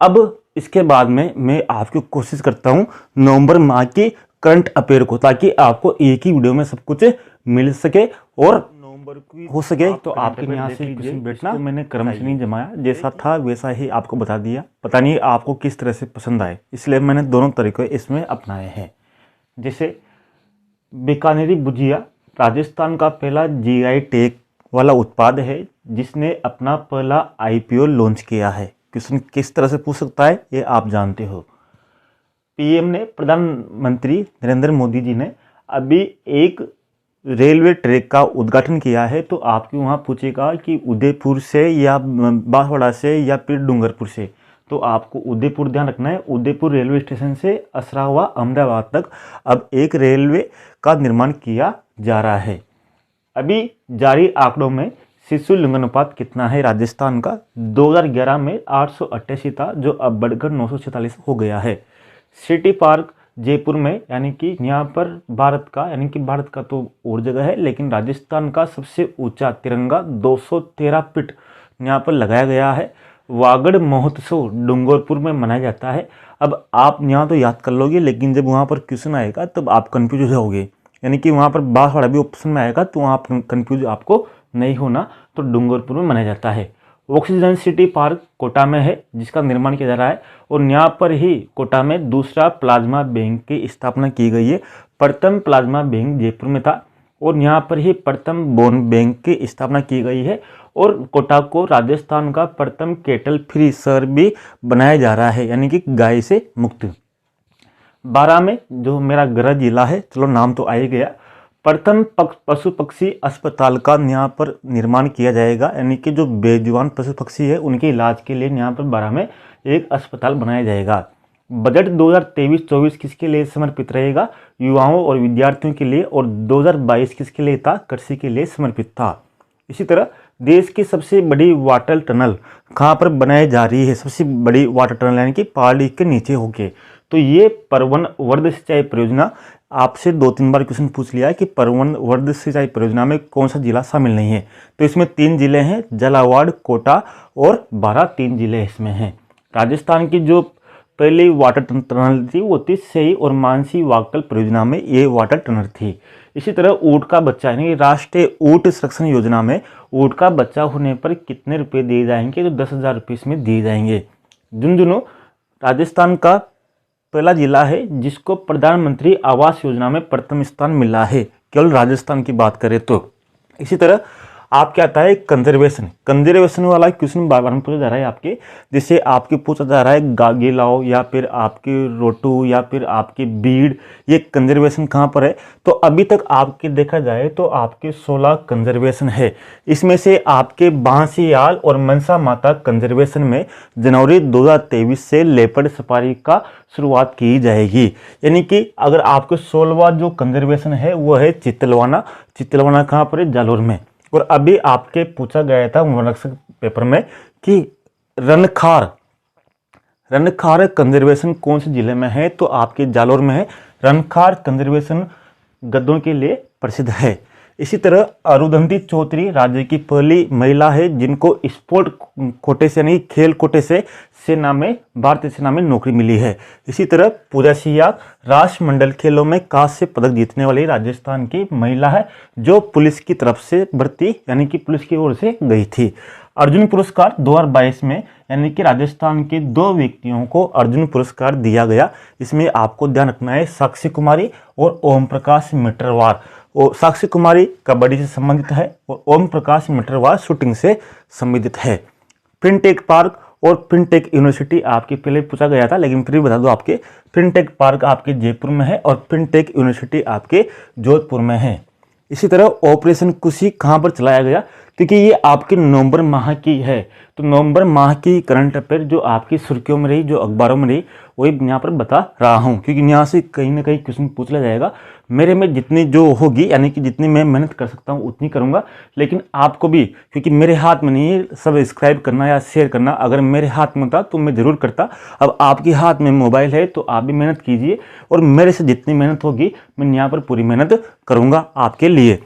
अब इसके बाद में मैं आपकी कोशिश करता हूं नवंबर माह की करंट अफेयर को, ताकि आपको एक ही वीडियो में सब कुछ मिल सके और नवंबर की हो सके। तो आपके यहाँ से क्वेश्चन बैठना, तो मैंने क्रम से नहीं जमाया, जैसा था वैसा ही आपको बता दिया। पता नहीं आपको किस तरह से पसंद आए, इसलिए मैंने दोनों तरीके इसमें अपनाए हैं। जैसे बीकानेरी भुजिया राजस्थान का पहला जीआई टैग वाला उत्पाद है, जिसने अपना पहला आईपीओ लॉन्च किया है। क्वेश्चन किस तरह से पूछ सकता है ये आप जानते हो। पीएम ने, प्रधानमंत्री नरेंद्र मोदी जी ने अभी एक रेलवे ट्रैक का उद्घाटन किया है। तो आपके वहाँ पूछेगा कि उदयपुर से या बांसवाड़ा से या फिर डूंगरपुर से, तो आपको उदयपुर ध्यान रखना है। उदयपुर रेलवे स्टेशन से असरावा अहमदाबाद तक अब एक रेलवे का निर्माण किया जा रहा है। अभी जारी आंकड़ों में शिशु लिंगानुपात कितना है राजस्थान का? 2011 में 888 था, जो अब बढ़कर 946 हो गया है। सिटी पार्क जयपुर में, यानी कि यहाँ पर भारत का, यानी कि भारत का तो और जगह है, लेकिन राजस्थान का सबसे ऊंचा तिरंगा 213 फीट यहाँ पर लगाया गया है। वागड़ महोत्सव डूंगरपुर में मनाया जाता है। अब आप यहाँ तो याद कर लोगे, लेकिन जब वहाँ पर क्वेश्चन आएगा तब आप कंफ्यूज होगे, यानी कि वहाँ पर बांसवाड़ा भी ऑप्शन में आएगा, तो वहाँ पर कंफ्यूज आपको नहीं होना। तो डूंगरपुर में मनाया जाता है। ऑक्सीजन सिटी पार्क कोटा में है, जिसका निर्माण किया जा रहा है। और यहाँ पर ही कोटा में दूसरा प्लाज्मा बैंक की स्थापना की गई है। प्रथम प्लाज्मा बैंक जयपुर में था और यहाँ पर ही प्रथम बोन बैंक की स्थापना की गई है। और कोटा को राजस्थान का प्रथम केटल फ्री शहर भी बनाया जा रहा है, यानी कि गाय से मुक्त। बारां में, जो मेरा गृह जिला है, चलो नाम तो आ ही गया, प्रथम पशु पक्षी अस्पताल का यहाँ पर निर्माण किया जाएगा, यानी कि जो बेजुबान पशु पक्षी है उनके इलाज के लिए यहाँ पर बारां में एक अस्पताल बनाया जाएगा। बजट 2023-24 किसके लिए समर्पित रहेगा? युवाओं और विद्यार्थियों के लिए। और 2022 किसके लिए था? कृषि के लिए समर्पित था। इसी तरह देश की सबसे बड़ी वाटर टनल कहाँ पर बनाई जा रही है? सबसे बड़ी वाटर टनल, यानी कि पहाड़ी के नीचे होके, तो ये परवन वर्ध सिंचाई परियोजना। आपसे 2-3 बार क्वेश्चन पूछ लिया है कि परवन वर्ध सिंचाई परियोजना में कौन सा जिला शामिल नहीं है। तो इसमें 3 जिले हैं, झालावाड़, कोटा और बारां, 3 जिले इसमें हैं। राजस्थान की जो पहली वाटर टनल थी वो थी सही और मानसी वाकल परियोजना में ये वाटर टनल थी। इसी तरह ऊँट का बच्चा यानी राष्ट्रीय ऊँट संरक्षण योजना में ऊँट का बच्चा होने पर कितने रुपए दिए जाएंगे, तो 10,000 रुपये इसमें दिए जाएंगे। झुंझुनू राजस्थान का पहला जिला है जिसको प्रधानमंत्री आवास योजना में प्रथम स्थान मिला है, केवल राजस्थान की बात करें तो। इसी तरह आपके आता है कंजर्वेशन वाला क्वेश्चन बार बार पूछा जा रहा है आपके, जैसे आपके पूछा जा रहा है गागेलाओ या फिर आपके रोटू या फिर आपके बीड़, ये कंजर्वेशन कहाँ पर है। तो अभी तक आपके देखा जाए तो आपके 16 कंजर्वेशन है। इसमें से आपके बांसियाल और मनसा माता कंजर्वेशन में जनवरी 2023 से लेपर्ड सफारी का शुरुआत की जाएगी। यानी कि अगर आपके 16वां जो कंजर्वेशन है वो है चित्तलवाना कहाँ पर है, जालोर में। और अभी आपके पूछा गया था वन रक्षक पेपर में कि रनखार कंजर्वेशन कौन से जिले में है, तो आपके जालोर में है। रनखार कंजर्वेशन गद्दों के लिए प्रसिद्ध है। इसी तरह अरुंधति चौधरी राज्य की पहली महिला है जिनको स्पोर्ट कोटे से यानी खेल कोटे से भारतीय सेना में नौकरी मिली है। इसी तरह पूजा सियाग राष्ट्रमंडल खेलों में कांस्य पदक जीतने वाली राजस्थान की महिला है जो पुलिस की तरफ से भर्ती यानी कि पुलिस की ओर से गई थी। अर्जुन पुरस्कार 2022 में यानी कि राजस्थान के 2 व्यक्तियों को अर्जुन पुरस्कार दिया गया। इसमें आपको ध्यान रखना है साक्षी कुमारी और ओम प्रकाश मिटरवार। और साक्षी कुमारी कबड्डी से संबंधित है और ओम प्रकाश मिटरवार शूटिंग से संबंधित है। फिनटेक पार्क और फिनटेक यूनिवर्सिटी आपके पहले पूछा गया था, लेकिन फिर भी बता दो आपके फिनटेक पार्क आपके जयपुर में है और फिनटेक यूनिवर्सिटी आपके जोधपुर में है। इसी तरह ऑपरेशन कुशी कहाँ पर चलाया गया, क्योंकि ये आपके नवंबर माह की है। तो नवंबर माह की करंट अफेयर जो आपकी सुर्खियों में रही, जो अखबारों में रही, वही यहाँ पर बता रहा हूँ, क्योंकि यहाँ से कहीं ना कहीं क्वेश्चन पूछ लिया जाएगा। मेरे में जितनी जो होगी यानी कि जितनी मैं मेहनत कर सकता हूँ उतनी करूँगा, लेकिन आपको भी, क्योंकि मेरे हाथ में नहीं है सब्सक्राइब करना या शेयर करना, अगर मेरे हाथ में होता तो मैं ज़रूर करता। अब आपके हाथ में मोबाइल है तो आप भी मेहनत कीजिए और मेरे से जितनी मेहनत होगी मैं यहाँ पर पूरी मेहनत करूँगा आपके लिए।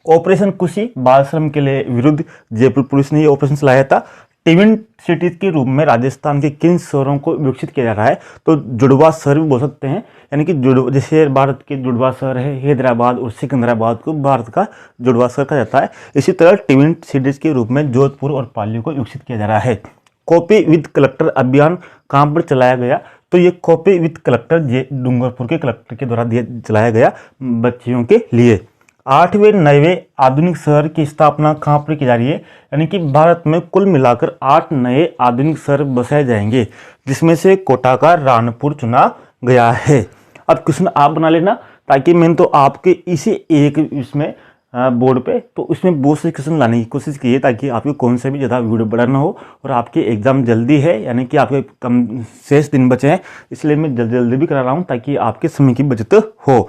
ऑपरेशन कुशी बाल श्रम के लिए विरुद्ध जयपुर पुलिस ने ये ऑपरेशन चलाया था। ट्विन सिटीज के रूप में राजस्थान के किन शहरों को विकसित किया जा रहा है, तो जुड़वा शहर भी बोल सकते हैं, यानी कि जैसे भारत के जुड़वा शहर है हैदराबाद और सिकंदराबाद को भारत का जुड़वा शहर कहा जाता है। इसी तरह ट्विन सिटीज के रूप में जोधपुर और पाली को विकसित किया जा रहा है। कॉपी विद कलेक्टर अभियान कहाँ पर चलाया गया, तो ये कॉपी विद कलेक्टर डूंगरपुर के कलेक्टर के द्वारा चलाया गया बच्चियों के लिए। 8वें 9वें आधुनिक शहर की स्थापना कहाँ पर की जा रही है, यानी कि भारत में कुल मिलाकर 8 नए आधुनिक शहर बसाए जाएंगे, जिसमें से कोटा का रानपुर चुना गया है। अब क्वेश्चन आप बना लेना, ताकि मैंने तो आपके इसी एक इसमें बोर्ड पे तो उसमें बहुत से क्वेश्चन लाने की कोशिश की है, ताकि आपके कौन से भी ज़्यादा वीडियो बड़ा ना हो और आपके एग्जाम जल्दी है, यानी कि आपके कम शेष दिन बचे हैं, इसलिए मैं जल्दी भी करा रहा हूँ ताकि आपके समय की बचत हो।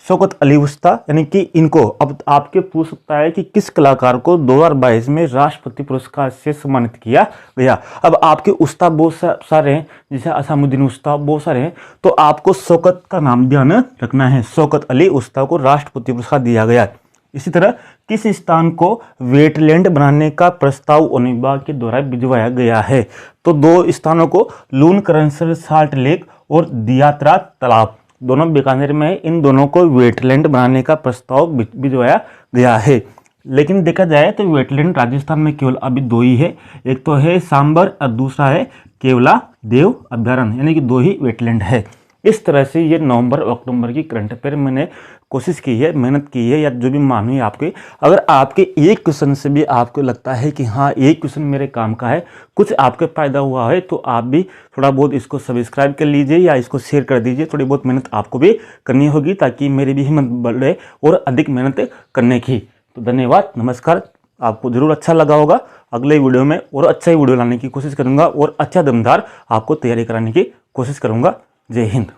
शौकत अली उस्ता यानी कि इनको अब आपके पूछ सकता है कि किस कलाकार को 2022 में राष्ट्रपति पुरस्कार से सम्मानित किया गया। अब आपके उस्ता बहुत सारे हैं, जैसे असामुद्दीन उस्ता बहुत सारे हैं, तो आपको शौकत का नाम ध्यान रखना है। शौकत अली उस्ता को राष्ट्रपति पुरस्कार दिया गया। इसी तरह किस स्थान को वेटलैंड बनाने का प्रस्ताव वन विभाग के द्वारा भिजवाया गया है, तो 2 स्थानों को लूनकरनसर साल्ट लेक और दियात्रा तालाब दोनों बीकानेर में है। इन दोनों को वेटलैंड बनाने का प्रस्ताव भिजवाया गया है। लेकिन देखा जाए तो वेटलैंड राजस्थान में केवल अभी 2 ही है, एक तो है सांबर और दूसरा है केवला देव अभ्यारण्य, यानी कि 2 ही वेटलैंड है। इस तरह से ये नवंबर और अक्टूबर की करंट अफेयर मैंने कोशिश की है, मेहनत की है, या जो भी मानू आपके। अगर आपके एक क्वेश्चन से भी आपको लगता है कि हाँ एक क्वेश्चन मेरे काम का है, कुछ आपके फायदा हुआ है, तो आप भी थोड़ा बहुत इसको सब्सक्राइब कर लीजिए या इसको शेयर कर दीजिए। थोड़ी बहुत मेहनत आपको भी करनी होगी ताकि मेरी भी हिम्मत बढ़े और अधिक मेहनत करने की। तो धन्यवाद, नमस्कार। आपको जरूर अच्छा लगा होगा। अगले वीडियो में और अच्छा ही वीडियो लाने की कोशिश करूँगा और अच्छा दमदार आपको तैयारी कराने की कोशिश करूँगा। जय हिंद।